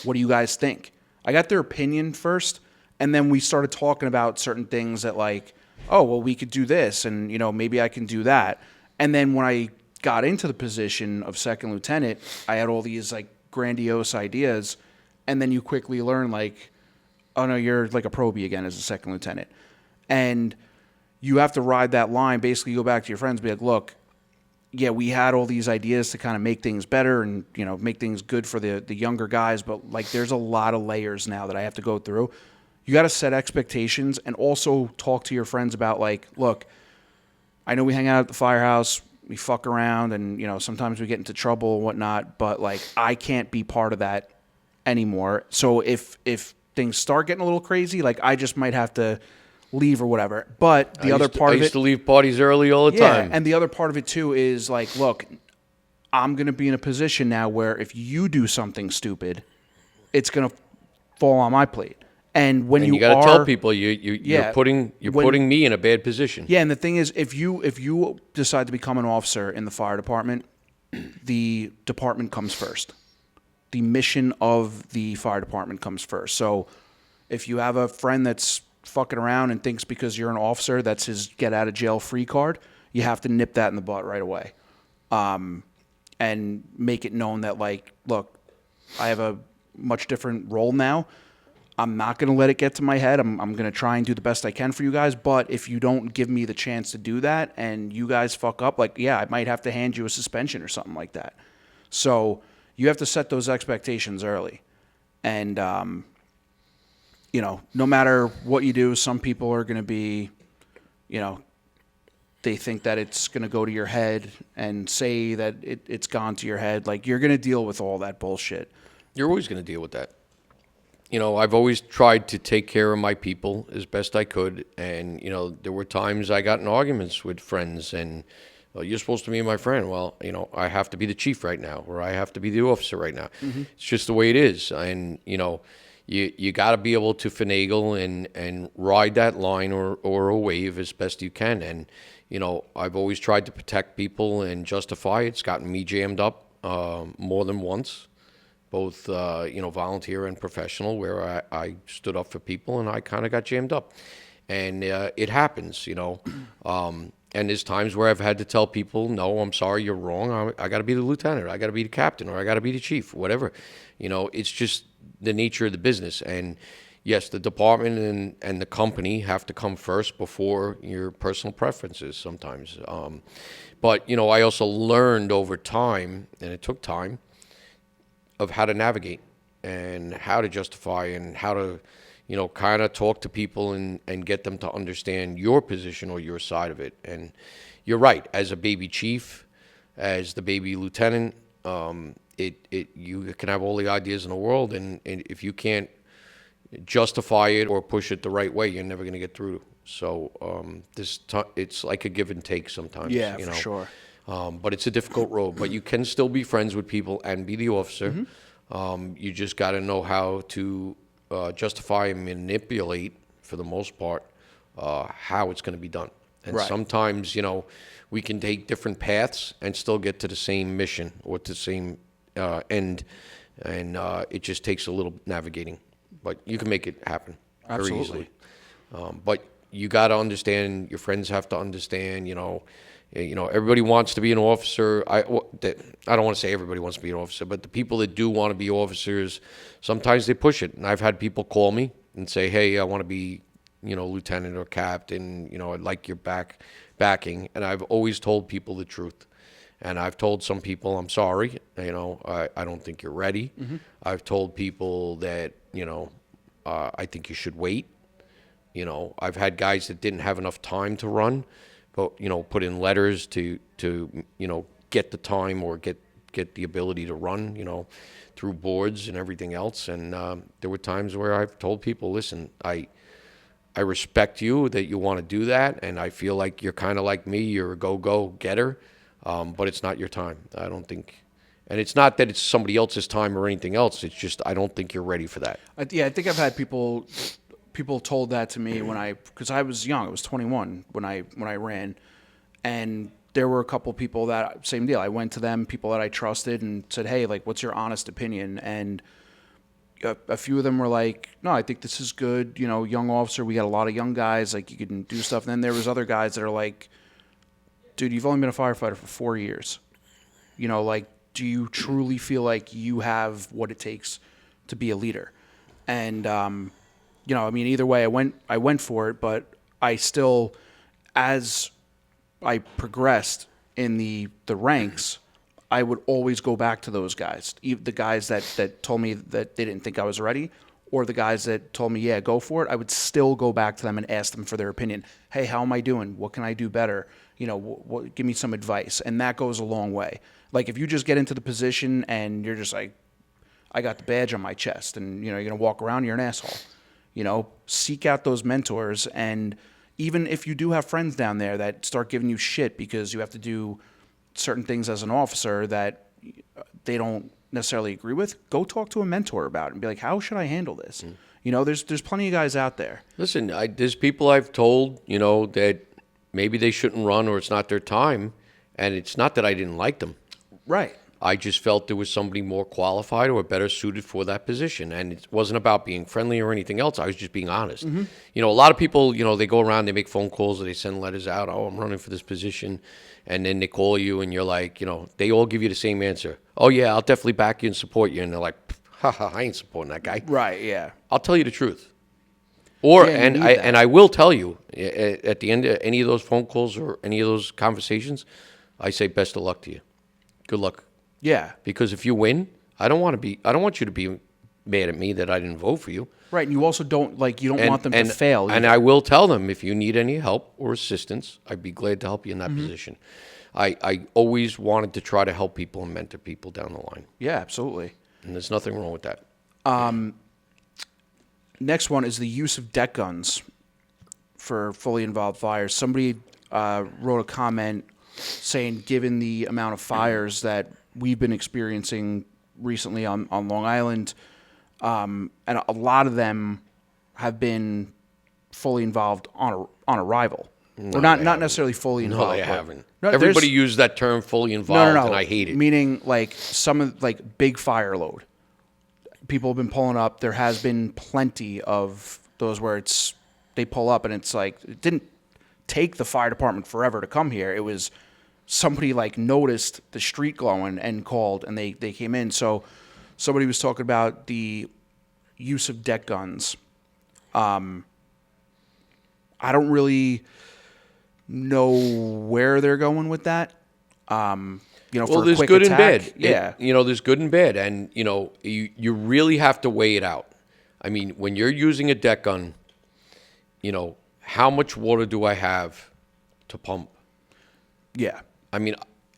B: What do you guys think? I got their opinion first, and then we started talking about certain things that, like, oh, well, we could do this, and maybe I can do that. And then when I got into the position of second lieutenant, I had all these like grandiose ideas, and then you quickly learn, like, oh no, you're like a probie again as a second lieutenant, and you have to ride that line. Basically, go back to your friends, and be like, look, yeah, we had all these ideas to kind of make things better and make things good for the younger guys, but like there's a lot of layers now that I have to go through. you got to set expectations and also talk to your friends about like, look, I know we hang out at the Firehouse, we fuck around, and sometimes we get into trouble and whatnot, but like I can't be part of that anymore. So if things start getting a little crazy, like I just might have to leave or whatever. But the other part of it,
A: I used to leave parties early all the time.
B: and the other part of it too is like, look, I'm going to be in a position now where if you do something stupid, it's going to fall on my plate. And when
A: you got to tell people you're putting me in a bad position.
B: Yeah, and the thing is, if you decide to become an officer in the fire department, the department comes first. The mission of the fire department comes first. So if you have a friend that's fucking around and thinks because you're an officer that's his get out of jail free card, you have to nip that in the butt right away, and make it known that like, look, I have a much different role now. I'm not going to let it get to my head. I'm going to try and do the best I can for you guys. But if you don't give me the chance to do that and you guys fuck up, like, yeah, I might have to hand you a suspension or something like that. So you have to set those expectations early. And, no matter what you do, some people are going to be, they think that it's going to go to your head and say that it's gone to your head. Like, you're going to deal with all that bullshit.
A: You're always going to deal with that. I've always tried to take care of my people as best I could. And, there were times I got in arguments with friends and, well, you're supposed to be my friend. Well, I have to be the chief right now, or I have to be the officer right now. Mm-hmm. It's just the way it is. And, you got to be able to finagle and ride that line or a wave as best you can. And, I've always tried to protect people and justify it. It's gotten me jammed up more than once. Both, volunteer and professional, where I stood up for people and I kind of got jammed up. And it happens, and there's times where I've had to tell people, no, I'm sorry, you're wrong. I got to be the lieutenant. I got to be the captain, or I got to be the chief, whatever. It's just the nature of the business. And yes, the department and the company have to come first before your personal preferences sometimes. But, I also learned over time, and it took time, of how to navigate and how to justify and how to, kind of talk to people and get them to understand your position or your side of it. And you're right, as a baby chief, as the baby lieutenant, you can have all the ideas in the world, and if you can't justify it or push it the right way, you're never going to get through. So it's like a give and take sometimes.
B: Yeah, for sure.
A: But it's a difficult road. But you can still be friends with people and be the officer. Mm-hmm. You just got to know how to justify and manipulate, for the most part, how it's going to be done. And sometimes, we can take different paths and still get to the same mission or to the same end. And it just takes a little navigating. But you can make it happen very easily. But you got to understand, your friends have to understand, everybody wants to be an officer. I don't want to say everybody wants to be an officer, but the people that do want to be officers, sometimes they push it. And I've had people call me and say, hey, I want to be, lieutenant or captain, I'd like your backing. And I've always told people the truth. And I've told some people, I'm sorry, I don't think you're ready. Mm-hmm. I've told people that, I think you should wait. I've had guys that didn't have enough time to run, but, put in letters to get the time or get the ability to run, through boards and everything else. And there were times where I've told people, listen, I respect you that you want to do that, and I feel like you're kind of like me, you're a go-getter, but it's not your time. I don't think, and it's not that it's somebody else's time or anything else, it's just I don't think you're ready for that.
B: I think I've had people told that to me because I was young. I was 21 when I ran, and there were a couple people that same deal. I went to them, people that I trusted, and said, "Hey, like, what's your honest opinion?" And a few of them were like, "No, I think this is good. Young officer. We got a lot of young guys. Like, you can do stuff." And then there was other guys that are like, "Dude, you've only been a firefighter for 4 years. Like, do you truly feel like you have what it takes to be a leader?" And either way, I went for it, but I still, as I progressed in the ranks, I would always go back to those guys, the guys that told me that they didn't think I was ready, or the guys that told me, yeah, go for it, I would still go back to them and ask them for their opinion. Hey, how am I doing? What can I do better? You know, give me some advice. And that goes a long way. Like if you just get into the position and you're just like, I got the badge on my chest and, you know, you're going to walk around, you're an asshole. You know, seek out those mentors. And even if you do have friends down there that start giving you shit because you have to do certain things as an officer that they don't necessarily agree with, go talk to a mentor about it and be like, how should I handle this? You know, there's plenty of guys out there.
A: Listen, there's people I've told, you know, that maybe they shouldn't run or it's not their time, and it's not that I didn't like them.
B: Right.
A: I just felt there was somebody more qualified or better suited for that position. And it wasn't about being friendly or anything else. I was just being honest. You know, a lot of people, you know, they go around, they make phone calls or they send letters out. Oh, I'm running for this position. And then they call you and you're like, you know, they all give you the same answer. Oh, yeah, I'll definitely back you and support you. And they're like, haha, I ain't supporting that guy.
B: Right, yeah.
A: I'll tell you the truth. Or,
B: Yeah,
A: and I will tell you at the end of any of those phone calls or any of those conversations, I say best of luck to you. Good luck.
B: Yeah.
A: Because if you win, I don't want you to be mad at me that I didn't vote for you.
B: Right, and you also don't want them to fail.
A: And I will tell them if you need any help or assistance, I'd be glad to help you in that position. I always wanted to try to help people and mentor people down the line.
B: Yeah, absolutely.
A: And there's nothing wrong with that.
B: Next one is the use of deck guns for fully involved fires. Somebody wrote a comment saying, given the amount of fires that we've been experiencing recently on Long Island, and a lot of them have been fully involved on arrival.
A: No,
B: or not necessarily fully involved.
A: No, they haven't.
B: No,
A: Everybody used that term fully involved,
B: no.
A: and I hate it.
B: Meaning like some of big fire load. People have been pulling up. There has been plenty of those where they pull up and it's like, it didn't take the fire department forever to come here. It was somebody noticed the street glowing and called and they came in. So somebody was talking about the use of deck guns. I don't really know where they're going with that. You know,
A: well,
B: for
A: there's
B: a quick
A: good
B: attack.
A: and bad.
B: Yeah.
A: You know, there's good and bad. And, you know, you really have to weigh it out. I mean, when you're using a deck gun, you know, how much water do I have to pump?
B: Yeah.
A: I mean,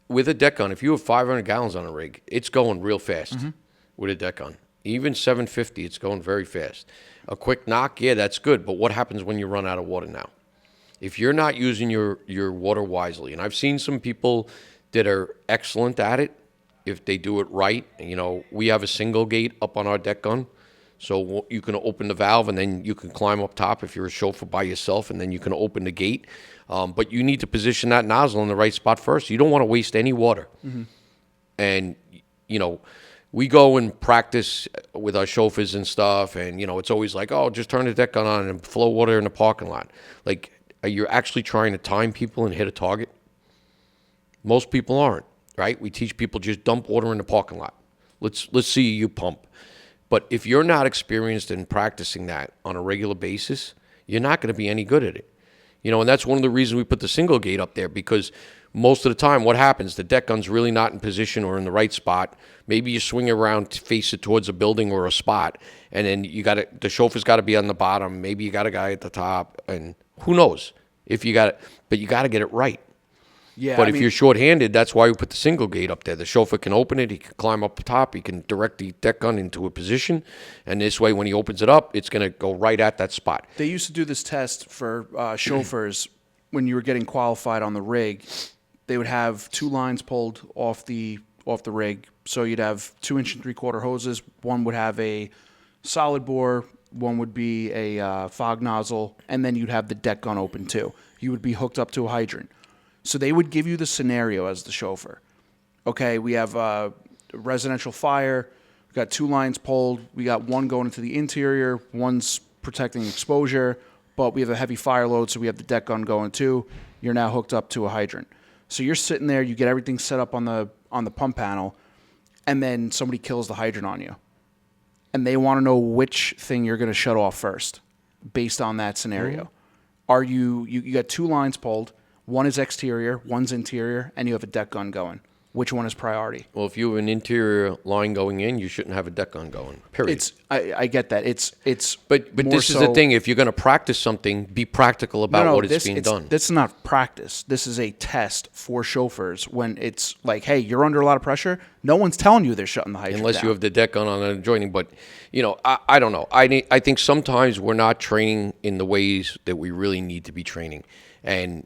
A: with a deck gun, if you have 500 gallons on a rig, it's going real fast with a deck gun. Even 750, it's going very fast. A quick knock, yeah, that's good. But what happens when you run out of water now? If you're not using your water wisely, and I've seen some people that are excellent at it, if they do it right. You know, we have a single gate up on our deck gun. So you can open the valve and then you can climb up top if you're a chauffeur by yourself, and then you can open the gate. But you need to position that nozzle in the right spot first. You don't want to waste any water. And, you know, we go and practice with our chauffeurs and stuff, and, you know, it's always like, oh, just turn the deck gun on and flow water in the parking lot. Like, are you actually trying to time people and hit a target? Most people aren't, right? We teach people just dump water in the parking lot. Let's see you pump. But if you're not experienced in practicing that on a regular basis, you're not going to be any good at it. You know, and that's one of the reasons we put the single gate up there, because most of the time what happens, the deck gun's really not in position or in the right spot. Maybe you swing it around to face it towards a building or a spot, and then the chauffeur's got to be on the bottom. Maybe you got a guy at the top, and who knows if you got it, but you got to get it right.
B: Yeah,
A: But if you're short-handed, that's why we put the single gate up there. The chauffeur can open it. He can climb up top. He can direct the deck gun into a position. And this way, when he opens it up, it's going to go right at that spot.
B: They used to do this test for chauffeurs when you were getting qualified on the rig. They would have two lines pulled off the rig. So you'd have 2 3/4 hoses. One would have a solid bore. One would be a fog nozzle. And then you'd have the deck gun open too. You would be hooked up to a hydrant. So they would give you the scenario as the chauffeur. Okay, we have a residential fire. We've got 2 lines pulled. We got one going into the interior. One's protecting exposure. But we have a heavy fire load, so we have the deck gun going too. You're now hooked up to a hydrant. So you're sitting there. You get everything set up on the pump panel. And then somebody kills the hydrant on you. And they want to know which thing you're going to shut off first based on that scenario. Are you got 2 lines pulled. One is exterior, one's interior, and you have a deck gun going. which one is priority.
A: Well, if you have an interior line going in, you shouldn't have a deck gun going. Period.
B: I get that.
A: But this is the thing. If you're going to practice something, be practical about what is being done.
B: This is not practice. This is a test for chauffeurs when it's like, hey, you're under a lot of pressure. No one's telling you they're shutting the hydrant
A: Unless
B: down.
A: you have the deck gun on an adjoining. But, I don't know. I think sometimes we're not training in the ways that we really need to be training. And,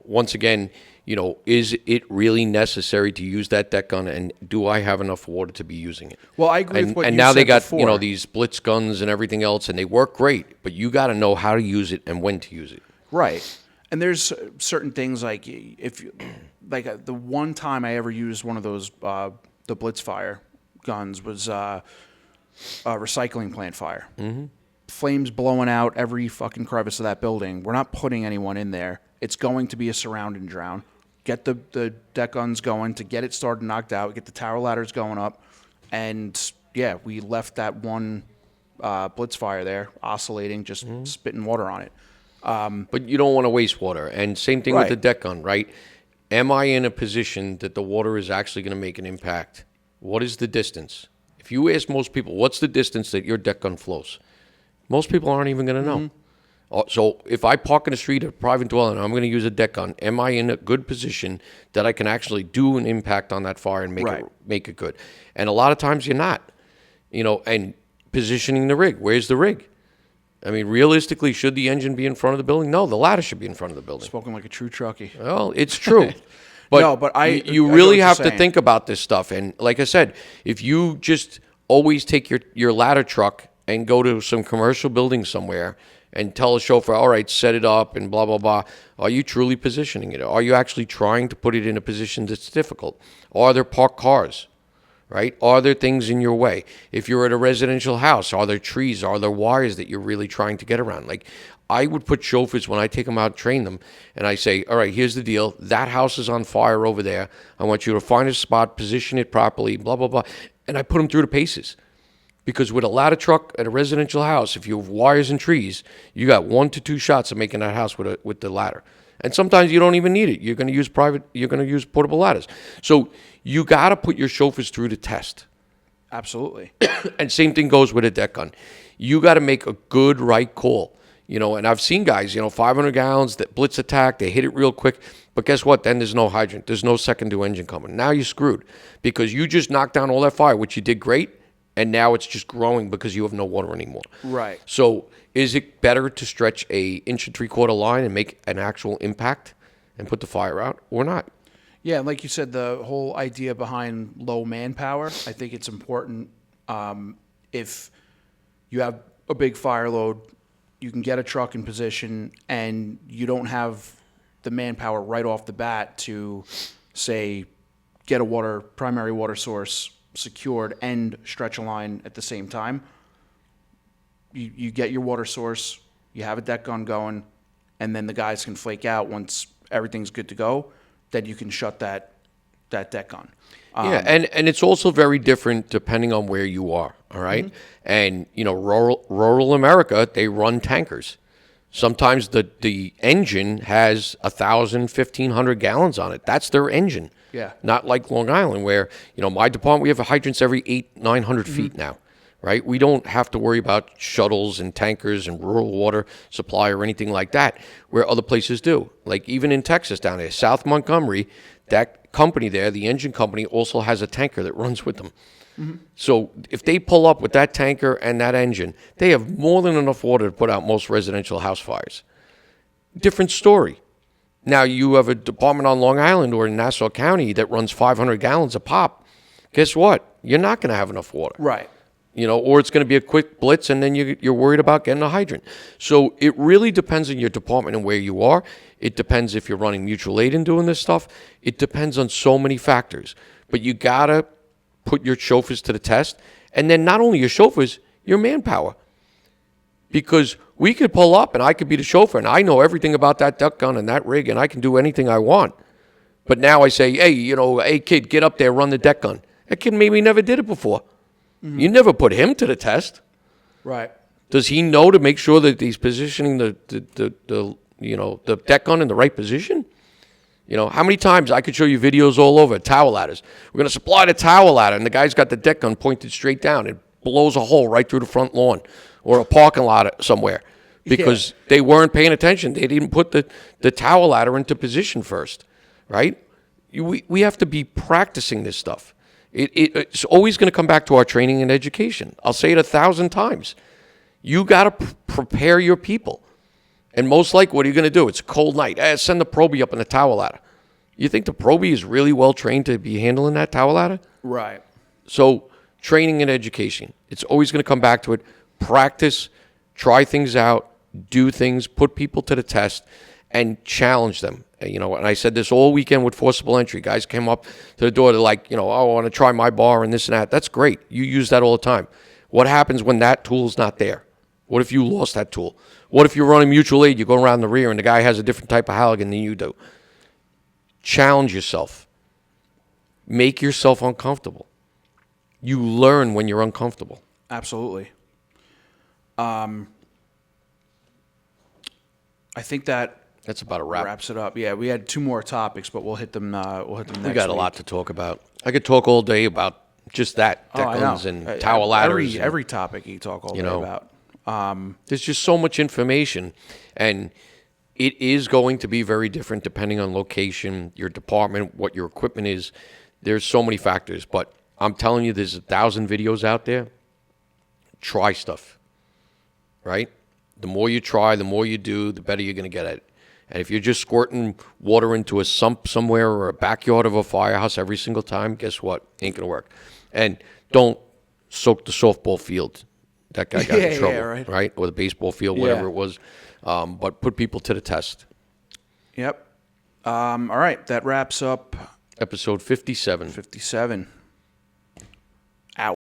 A: once again, is it really necessary to use that deck gun? And do I have enough water to be using it?
B: Well, I agree with what you said.
A: And now they got,
B: before.
A: these blitz guns and everything else, and they work great. But you got to know how to use it and when to use it.
B: Right. And there's certain things like the one time I ever used one of those the Blitzfire guns was a recycling plant fire. Mm-hmm. Flames blowing out every fucking crevice of that building. We're not putting anyone in there. It's going to be a surround and drown. Get the deck guns going to get it started, knocked out. Get the tower ladders going up, and yeah, we left that one Blitzfire there oscillating, just spitting water on it.
A: But you don't want to waste water. And same thing with
B: Right.
A: the deck gun, right? Am I in a position that the water is actually going to make an impact? What is the distance? If you ask most people, what's the distance that your deck gun flows? Most people aren't even going to know. So if I park in the street at a private dwelling, I'm going to use a deck gun. Am I in a good position that I can actually do an impact on that fire and make it good? And a lot of times you're not. And positioning the rig. Where's the rig? I mean, realistically, should the engine be in front of the building? No, the ladder should be in front of the building.
B: Spoken like a true truckie.
A: Well, it's true. But,
B: No, but
A: you
B: I
A: really
B: get what
A: have
B: you're
A: to
B: saying.
A: think about this stuff. And like I said, if you just always take your ladder truck and go to some commercial building somewhere and tell a chauffeur, all right, set it up and blah, blah, blah, are you truly positioning it? Are you actually trying to put it in a position that's difficult? Are there parked cars? Right? Are there things in your way? If you're at a residential house, are there trees? Are there wires that you're really trying to get around? Like, I would put chauffeurs when I take them out, train them, and I say, all right, here's the deal. That house is on fire over there. I want you to find a spot, position it properly, blah, blah, blah. And I put them through the paces. Because with a ladder truck at a residential house, if you have wires and trees, you got 1 to 2 shots of making that house with the ladder. And sometimes you don't even need it. You're going to use portable ladders. So you got to put your chauffeurs through the test.
B: Absolutely.
A: And same thing goes with a deck gun. You got to make a good, right call. And I've seen guys, 500 gallons, that blitz attack, they hit it real quick. But guess what? Then there's no hydrant. There's no second due engine coming. Now you're screwed because you just knocked down all that fire, which you did great. And now it's just growing because you have no water anymore.
B: Right.
A: So is it better to stretch a 1 3/4 line and make an actual impact and put the fire out or not?
B: Yeah, like you said, the whole idea behind low manpower, I think it's important. If you have a big fire load, you can get a truck in position and you don't have the manpower right off the bat to, say, get a primary water source secured and stretch a line at the same time. You get your water source, you have a deck gun going, and then the guys can flake out once everything's good to go. Then you can shut that deck gun.
A: Yeah, and it's also very different depending on where you are, all right? And, rural America, they run tankers. Sometimes the engine has 1,000, 1,500 gallons on it. That's their engine.
B: Yeah.
A: Not like Long Island where, my department, we have hydrants every 800-900 feet now, right? We don't have to worry about shuttles and tankers and rural water supply or anything like that, where other places do. Like even in Texas down there, South Montgomery, that company there, the engine company, also has a tanker that runs with them. So if they pull up with that tanker and that engine, they have more than enough water to put out most residential house fires. Different story. Now you have a department on Long Island or in Nassau County that runs 500 gallons a pop. Guess what? You're not going to have enough water.
B: Right.
A: Or it's going to be a quick blitz and then you're worried about getting a hydrant. So it really depends on your department and where you are. It depends if you're running mutual aid and doing this stuff. It depends on so many factors. But you got to put your chauffeurs to the test. And then not only your chauffeurs, your manpower. Because we could pull up and I could be the chauffeur and I know everything about that duck gun and that rig and I can do anything I want. But now I say, hey, hey kid, get up there, run the deck gun. That kid maybe never did it before. You never put him to the test.
B: Right.
A: Does he know to make sure that he's positioning the deck gun in the right position? You know, how many times I could show you videos all over, towel ladders. We're going to supply the towel ladder, and the guy's got the deck gun pointed straight down. It blows a hole right through the front lawn or a parking lot somewhere because they weren't paying attention. They didn't put the towel ladder into position first, right? We have to be practicing this stuff. It's always going to come back to our training and education. I'll say it 1,000 times. You got to prepare your people. And most likely, what are you going to do? It's a cold night. Send the probie up on the towel ladder. You think the probie is really well trained to be handling that towel ladder?
B: Right.
A: So training and education. It's always going to come back to it. Practice, try things out, do things, put people to the test, and challenge them. You know, and I said this all weekend with forcible entry. Guys came up to the door. They're like, you know, oh, I want to try my bar and this and that. That's great. You use that all the time. What happens when that tool's not there? What if you lost that tool? What if you're running mutual aid, you go around the rear, and the guy has a different type of Halligan than you do? Challenge yourself. Make yourself uncomfortable. You learn when you're uncomfortable.
B: Absolutely. I think that's
A: about a wrap.
B: Wraps it up. Yeah, we had 2 more topics, but we'll hit them. Next
A: We got a
B: week.
A: lot to talk about. I could talk all day about just that, deck guns and towel ladders.
B: Every topic you talk all day about.
A: There's just so much information, and it is going to be very different depending on location, your department, what your equipment is. There's so many factors, but I'm telling you, there's 1,000 videos out there. Try stuff, right? The more you try, the more you do, the better you're going to get at it. And if you're just squirting water into a sump somewhere or a backyard of a firehouse every single time, guess what? Ain't going to work. And don't soak the softball field. That guy got in trouble, right? Or the baseball field, whatever it was. But put people to the test.
B: Yep. All right. That wraps up
A: Episode 57.
B: 57.